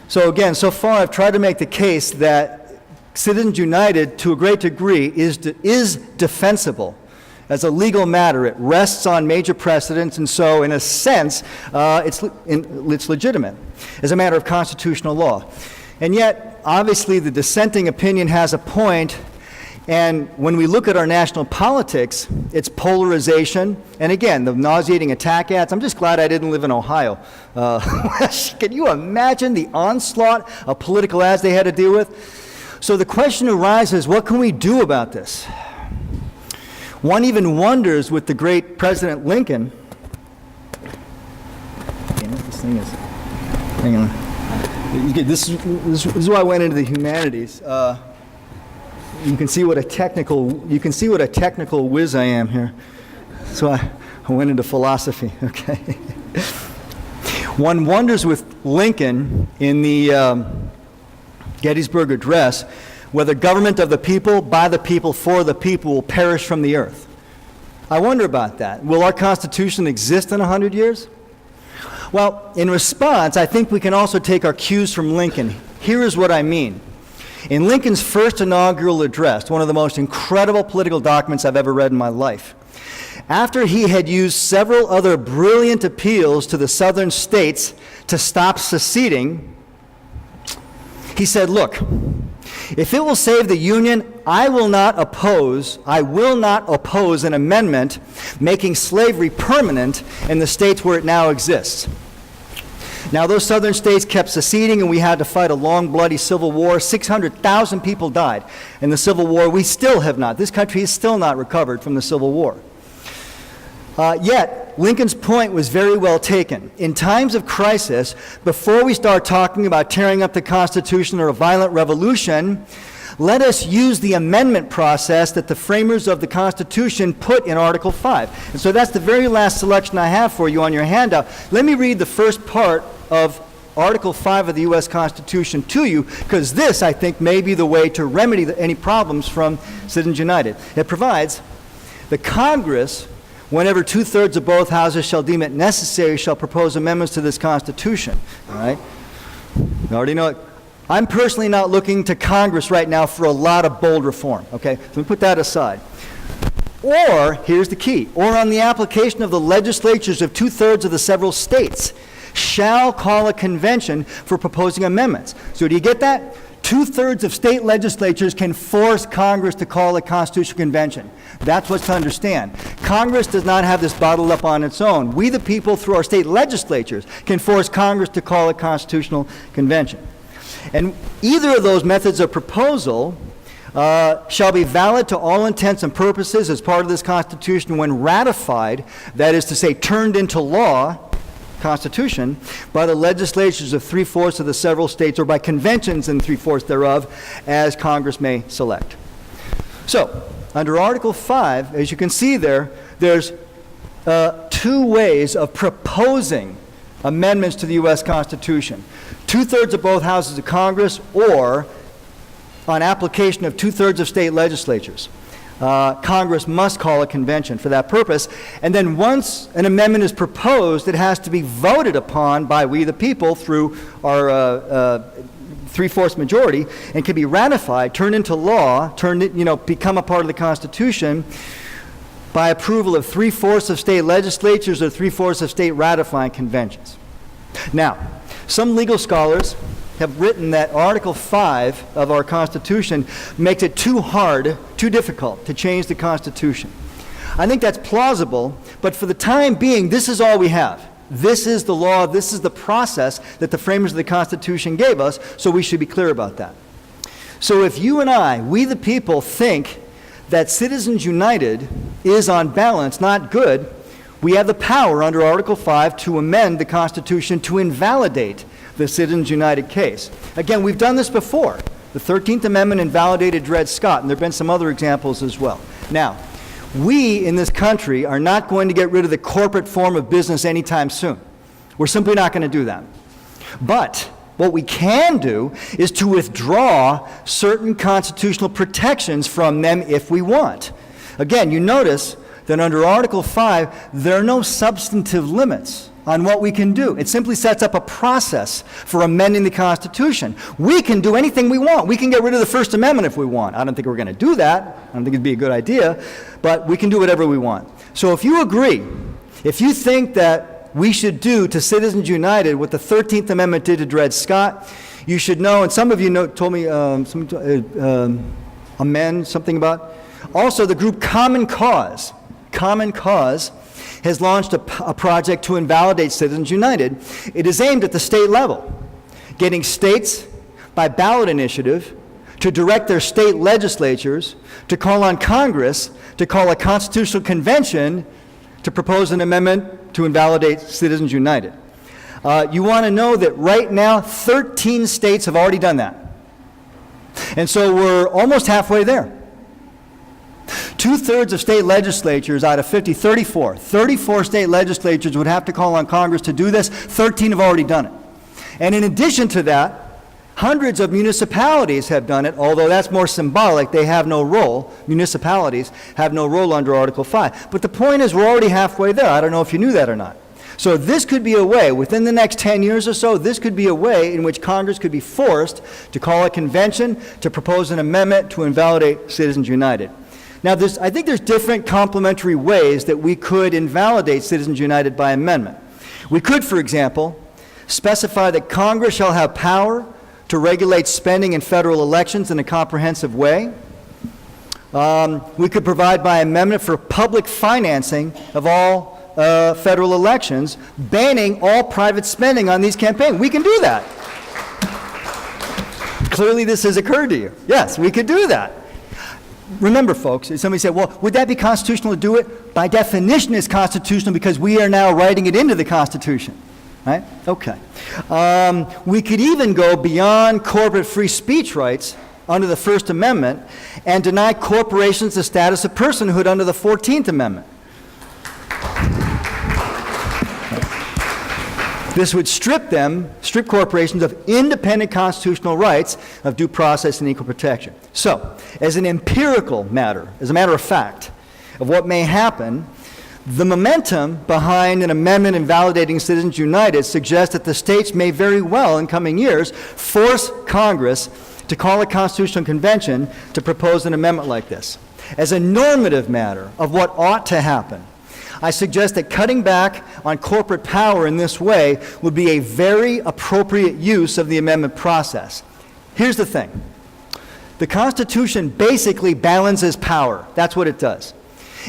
So again, so far I've tried to make the case that Citizens United, to a great degree, is defensible. As a legal matter, it rests on major precedents, and so, in a sense, it's legitimate as a matter of constitutional law. And yet, obviously, the dissenting opinion has a point, and when we look at our national politics, it's polarization, and again, the nauseating attack ads. I'm just glad I didn't live in Ohio. Can you imagine the onslaught of political ads they had to deal with? So the question arises, what can we do about this? One even wonders with the great President Lincoln. This thing is, hang on. This is why I went into the humanities. You can see what a technical whiz I am here. So I went into philosophy. Okay. One wonders with Lincoln in the Gettysburg Address whether government of the people, by the people, for the people will perish from the earth. I wonder about that. Will our Constitution exist in 100 years? Well, in response, I think we can also take our cues from Lincoln. Here is what I mean. In Lincoln's first inaugural address, one of the most incredible political documents I've ever read in my life, after he had used several other brilliant appeals to the southern states to stop seceding, he said, look, if it will save the Union, I will not oppose an amendment making slavery permanent in the states where it now exists. Now, those southern states kept seceding, and we had to fight a long, bloody civil war. 600,000 people died in the Civil War. We still have not. This country has still not recovered from the Civil War. Yet, Lincoln's point was very well taken. In times of crisis, before we start talking about tearing up the Constitution or a violent revolution, let us use the amendment process that the framers of the Constitution put in Article 5. And so that's the very last selection I have for you on your handout. Let me read the first part of Article 5 of the U.S. Constitution to you, because this, I think, may be the way to remedy any problems from Citizens United. It provides, the Congress, whenever 2/3 of both houses shall deem it necessary, shall propose amendments to this Constitution. All right? You already know it. I'm personally not looking to Congress right now for a lot of bold reform. Okay? So let me put that aside. Or, here's the key, or on the application of the legislatures of 2/3 of the several states shall call a convention for proposing amendments. So do you get that? 2/3 of state legislatures can force Congress to call a constitutional convention. That's what's to understand. Congress does not have this bottled up on its own. We, the people, through our state legislatures, can force Congress to call a constitutional convention. And either of those methods of proposal shall be valid to all intents and purposes as part of this Constitution when ratified, that is to say, turned into law, Constitution, by the legislatures of 3/4 of the several states or by conventions in 3/4 thereof, as Congress may select. So, under Article 5, as you can see there, there's two ways of proposing amendments to the U.S. Constitution. 2/3 of both houses of Congress, or on application of 2/3 of state legislatures. Congress must call a convention for that purpose. And then once an amendment is proposed, it has to be voted upon by we the people through our 3/4 majority, and can be ratified, turned into law, become a part of the Constitution by approval of 3/4 of state legislatures or 3/4 of state ratifying conventions. Now, some legal scholars have written that Article 5 of our Constitution makes it too hard, too difficult to change the Constitution. I think that's plausible, but for the time being, this is all we have. This is the law, this is the process that the framers of the Constitution gave us, so we should be clear about that. So if you and I, we the people, think that Citizens United is on balance not good, we have the power under Article 5 to amend the Constitution to invalidate the Citizens United case. Again, we've done this before. The 13th Amendment invalidated Dred Scott, and there have been some other examples as well. Now, we in this country are not going to get rid of the corporate form of business anytime soon. We're simply not going to do that. But what we can do is to withdraw certain constitutional protections from them if we want. Again, you notice that under Article 5, there are no substantive limits on what we can do. It simply sets up a process for amending the Constitution. We can do anything we want. We can get rid of the First Amendment if we want. I don't think we're going to do that. I don't think it'd be a good idea, but we can do whatever we want. So if you agree, if you think that we should do to Citizens United what the 13th Amendment did to Dred Scott, you should know, and some of you told me amend something about, also the group Common Cause has launched a project to invalidate Citizens United. It is aimed at the state level, getting states by ballot initiative to direct their state legislatures to call on Congress to call a constitutional convention to propose an amendment to invalidate Citizens United. You want to know that right now 13 states have already done that. And so we're almost halfway there. 2/3 of state legislatures out of 50, 34 state legislatures would have to call on Congress to do this. 13 have already done it. And in addition to that, hundreds of municipalities have done it, although that's more symbolic. They have no role. Municipalities have no role under Article 5. But the point is we're already halfway there. I don't know if you knew that or not. So this could be a way, within the next 10 years or so, this could be a way in which Congress could be forced to call a convention to propose an amendment to invalidate Citizens United. Now, I think there's different complementary ways that we could invalidate Citizens United by amendment. We could, for example, specify that Congress shall have power to regulate spending in federal elections in a comprehensive way. We could provide by amendment for public financing of all federal elections, banning all private spending on these campaigns. We can do that. Clearly this has occurred to you. Yes, we could do that. Remember, folks, somebody said, well, would that be constitutional to do it? By definition, it's constitutional because we are now writing it into the Constitution. Right? Okay. We could even go beyond corporate free speech rights under the First Amendment and deny corporations the status of personhood under the 14th Amendment. This would strip corporations of independent constitutional rights of due process and equal protection. So, as an empirical matter, as a matter of fact, of what may happen, the momentum behind an amendment invalidating Citizens United suggests that the states may very well, in coming years, force Congress to call a constitutional convention to propose an amendment like this. As a normative matter of what ought to happen, I suggest that cutting back on corporate power in this way would be a very appropriate use of the amendment process. Here's the thing. The Constitution basically balances power. That's what it does.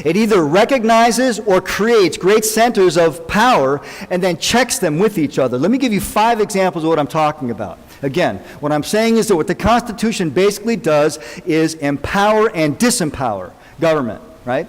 It either recognizes or creates great centers of power and then checks them with each other. Let me give you 5 examples of what I'm talking about. Again, what I'm saying is that what the Constitution basically does is empower and disempower government, right?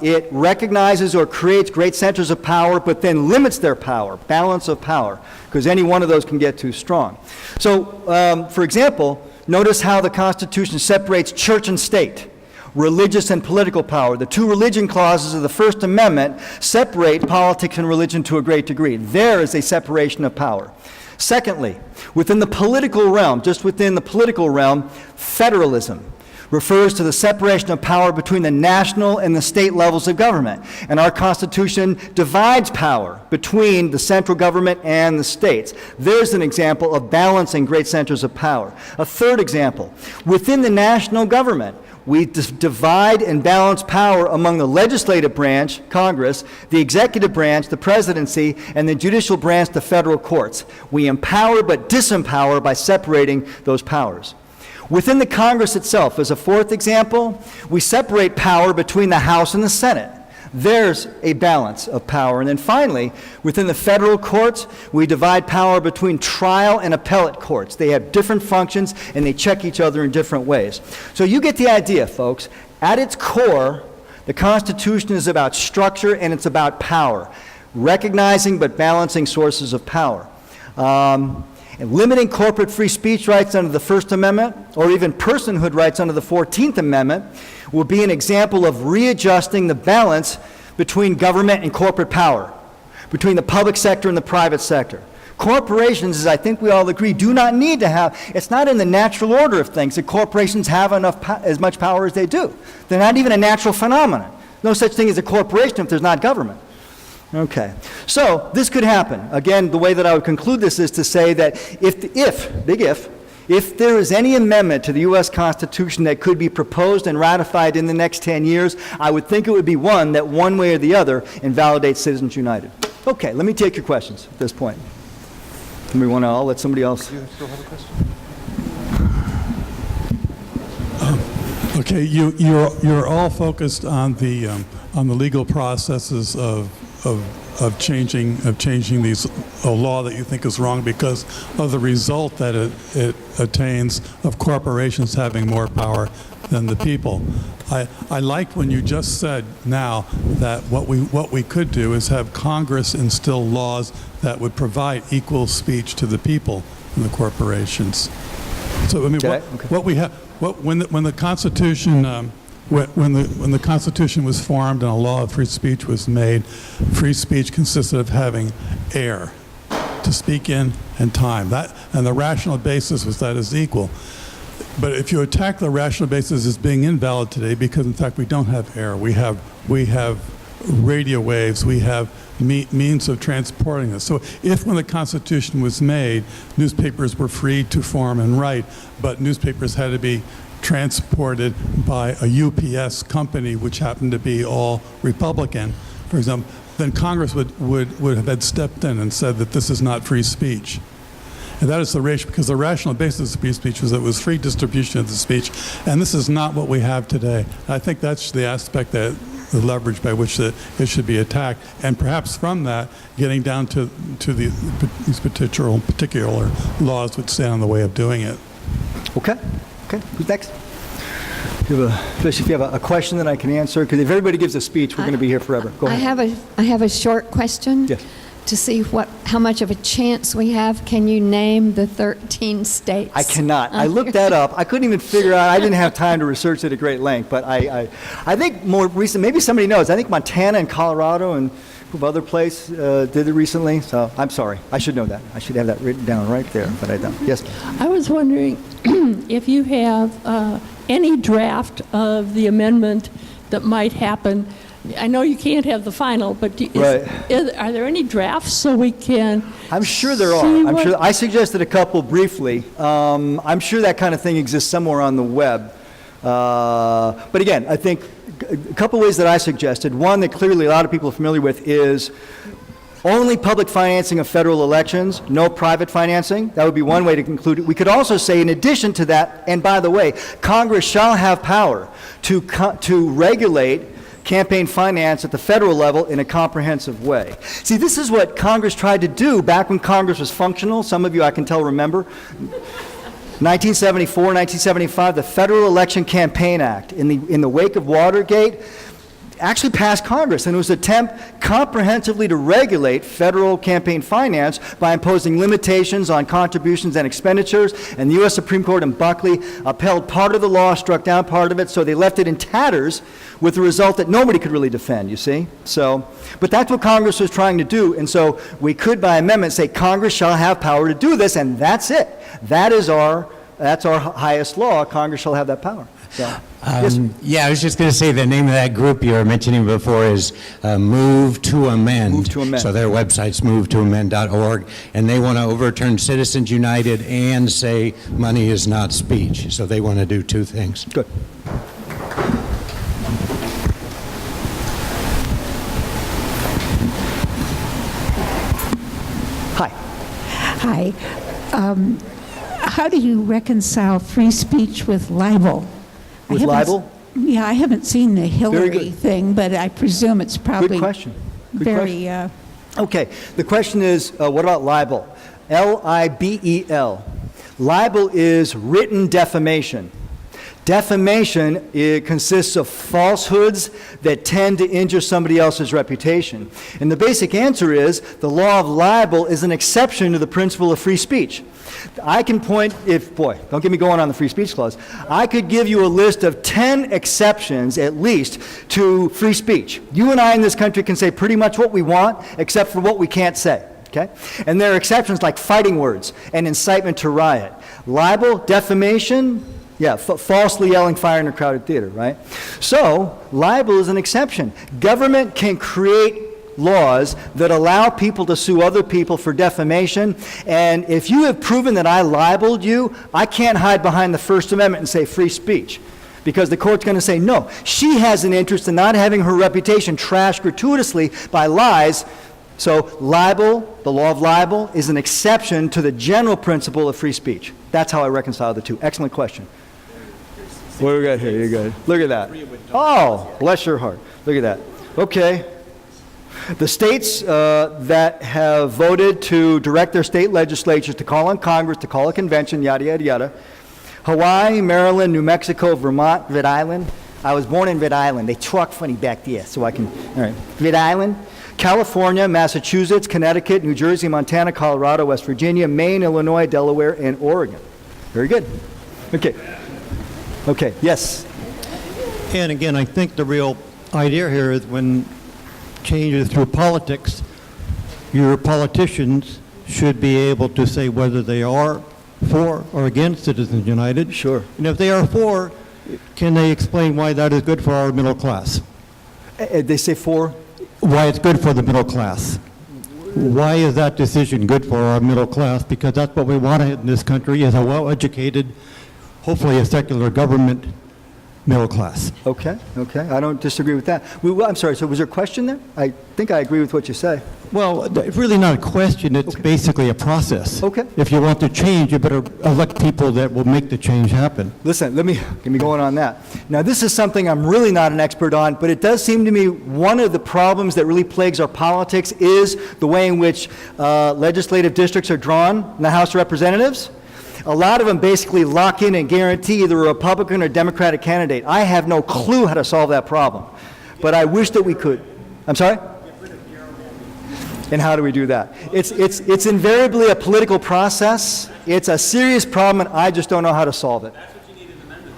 It recognizes or creates great centers of power, but then limits their power, balance of power, because any one of those can get too strong. So, for example, notice how the Constitution separates church and state, religious and political power. The 2 religion clauses of the First Amendment separate politics and religion to a great degree. There is a separation of power. Secondly, within the political realm, just within the political realm, federalism refers to the separation of power between the national and the state levels of government. And our Constitution divides power between the central government and the states. There's an example of balancing great centers of power. A third example, within the national government, we divide and balance power among the legislative branch, Congress, the executive branch, the presidency, and the judicial branch, the federal courts. We empower but disempower by separating those powers. Within the Congress itself, as a fourth example, we separate power between the House and the Senate. There's a balance of power. And then finally, within the federal courts, we divide power between trial and appellate courts. They have different functions and they check each other in different ways. So you get the idea, folks. At its core, the Constitution is about structure and it's about power, recognizing but balancing sources of power. And limiting corporate free speech rights under the First Amendment, or even personhood rights under the 14th Amendment, will be an example of readjusting the balance between government and corporate power, between the public sector and the private sector. Corporations, as I think we all agree, do not need to have, it's not in the natural order of things that corporations have as much power as they do. They're not even a natural phenomenon. No such thing as a corporation if there's not government. Okay. So this could happen. Again, the way that I would conclude this is to say that if there is any amendment to the U.S. Constitution that could be proposed and ratified in the next 10 years, I would think it would be one that one way or the other invalidates Citizens United. Okay, let me take your questions at this point. I'll let somebody else. You still have a question? Okay, you're all focused on the legal processes of changing a law that you think is wrong because of the result that it attains of corporations having more power than the people. I liked when you just said now that what we could do is have Congress instill laws that would provide equal speech to the people and the corporations. So I mean, what we have. When the Constitution when the Constitution was formed and a law of free speech was made, free speech consisted of having air to speak in and time. And the rational basis was that is equal. But if you attack the rational basis as being invalid today, because in fact we don't have air, we have radio waves, we have means of transporting this. So if when the Constitution was made, newspapers were free to form and write, but newspapers had to be transported by a UPS company, which happened to be all Republican, for example, then Congress would have had stepped in and said that this is not free speech. And that is because the rational basis of free speech was that it was free distribution of the speech, and this is not what we have today. I think that's the aspect that the leverage by which it should be attacked, and perhaps from that, getting down to these particular laws would stand in the way of doing it. Okay. Who's next? Especially if you have a question that I can answer, because if everybody gives a speech, we're going to be here forever. Go ahead. I have a short question. Yes. To see how much of a chance we have. Can you name the 13 states? I cannot. I looked that up. I couldn't even figure out. I didn't have time to research it at great length. But I think more recent, maybe somebody knows. I think Montana and Colorado and other places did it recently. So I'm sorry. I should know that. I should have that written down right there, but I don't. Yes. I was wondering if you have any draft of the amendment that might happen. I know you can't have the final, but are there any drafts so we can? I'm sure there are. I suggested a couple briefly. I'm sure that kind of thing exists somewhere on the web. But again, I think a couple ways that I suggested. One that clearly a lot of people are familiar with is only public financing of federal elections, no private financing. That would be one way to conclude it. We could also say, in addition to that, and by the way, Congress shall have power to regulate campaign finance at the federal level in a comprehensive way. See, this is what Congress tried to do back when Congress was functional. Some of you, I can tell, remember. 1974, 1975, the Federal Election Campaign Act, in the wake of Watergate, actually passed Congress, and it was an attempt comprehensively to regulate federal campaign finance by imposing limitations on contributions and expenditures, and the U.S. Supreme Court in Buckley upheld part of the law, struck down part of it, so they left it in tatters with the result that nobody could really defend, you see? But that's what Congress was trying to do, and so we could, by amendment, say Congress shall have power to do this, and that's it. That's our highest law. Congress shall have that power. Yeah, I was just going to say the name of that group you were mentioning before is Move to Amend. Move to Amend. So their website's movetoamend.org, and they want to overturn Citizens United and say money is not speech. So they want to do two things. Good. Hi. Hi. How do you reconcile free speech with libel? With libel? Yeah, I haven't seen the Hillary thing, but I presume it's probably Good question. Okay, the question is, what about libel? L-I-B-E-L. Libel is written defamation. Defamation, it consists of falsehoods that tend to injure somebody else's reputation. And the basic answer is the law of libel is an exception to the principle of free speech. I can point, don't get me going on the free speech clause. I could give you a list of 10 exceptions, at least, to free speech. You and I in this country can say pretty much what we want, except for what we can't say. Okay? And there are exceptions like fighting words and incitement to riot. Libel, defamation, falsely yelling fire in a crowded theater, right? So, libel is an exception. Government can create laws that allow people to sue other people for defamation. And if you have proven that I libeled you, I can't hide behind the First Amendment and say free speech, because the court's going to say, no, she has an interest in not having her reputation trashed gratuitously by lies. So libel, the law of libel, is an exception to the general principle of free speech. That's how I reconcile the two. Excellent question. What do we got here? You're good. Look at that. Oh, bless your heart. Look at that. Okay. The states that have voted to direct their state legislatures to call on Congress, to call a convention, yada, yada, yada. Hawaii, Maryland, New Mexico, Vermont, Rhode Island. I was born in Rhode Island. They talk funny back there, so I can, all right. Rhode Island, California, Massachusetts, Connecticut, New Jersey, Montana, Colorado, West Virginia, Maine, Illinois, Delaware, and Oregon. Very good. Okay. Okay, yes. And again, I think the real idea here is when changes through politics, your politicians should be able to say whether they are for or against Citizens United. Sure. And if they are for, can they explain why that is good for our middle class? They say for? Why it's good for the middle class. Why is that decision good for our middle class? Because that's what we want in this country, is a well-educated, hopefully a secular government middle class. Okay, okay. I don't disagree with that. I'm sorry, so was there a question there? I think I agree with what you say. Well, it's really not a question. It's basically a process. Okay. If you want to change, you better elect people that will make the change happen. Listen, get me going on that. Now, this is something I'm really not an expert on, but it does seem to me one of the problems that really plagues our politics is the way in which legislative districts are drawn in the House of Representatives. A lot of them basically lock in and guarantee either a Republican or Democratic candidate. I have no clue how to solve that problem, but I wish that we could. I'm sorry? And how do we do that? It's invariably a political process. It's a serious problem, and I just don't know how to solve it. That's what you need an amendment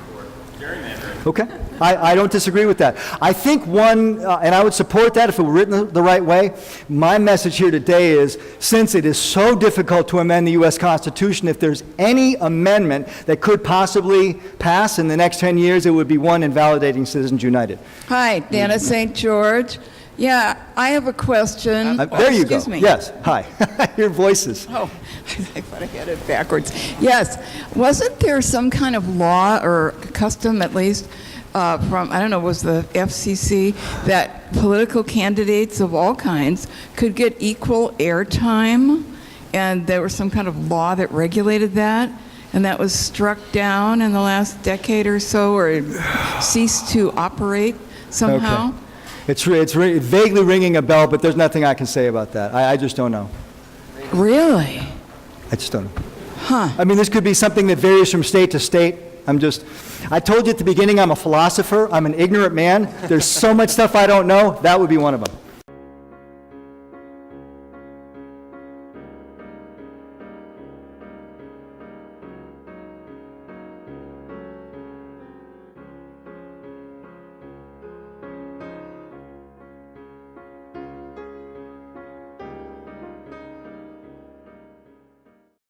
for, gerrymandering. Okay. I don't disagree with that. I think and I would support that if it were written the right way. My message here today is, since it is so difficult to amend the U.S. Constitution, if there's any amendment that could possibly pass in the next 10 years, it would be one invalidating Citizens United. Hi, Dana St. George. Yeah, I have a question. There you go. Excuse me. Yes. Hi. Your voices. Oh, I thought I had it backwards. Yes. Wasn't there some kind of law or custom, at least, from, I don't know, was the FCC, that political candidates of all kinds could get equal airtime, and there was some kind of law that regulated that, and that was struck down in the last decade or so, or it ceased to operate somehow? Okay. It's vaguely ringing a bell, but there's nothing I can say about that. I just don't know. Really? I just don't know. Huh. I mean, this could be something that varies from state to state. I told you at the beginning I'm a philosopher. I'm an ignorant man. There's so much stuff I don't know. That would be one of them.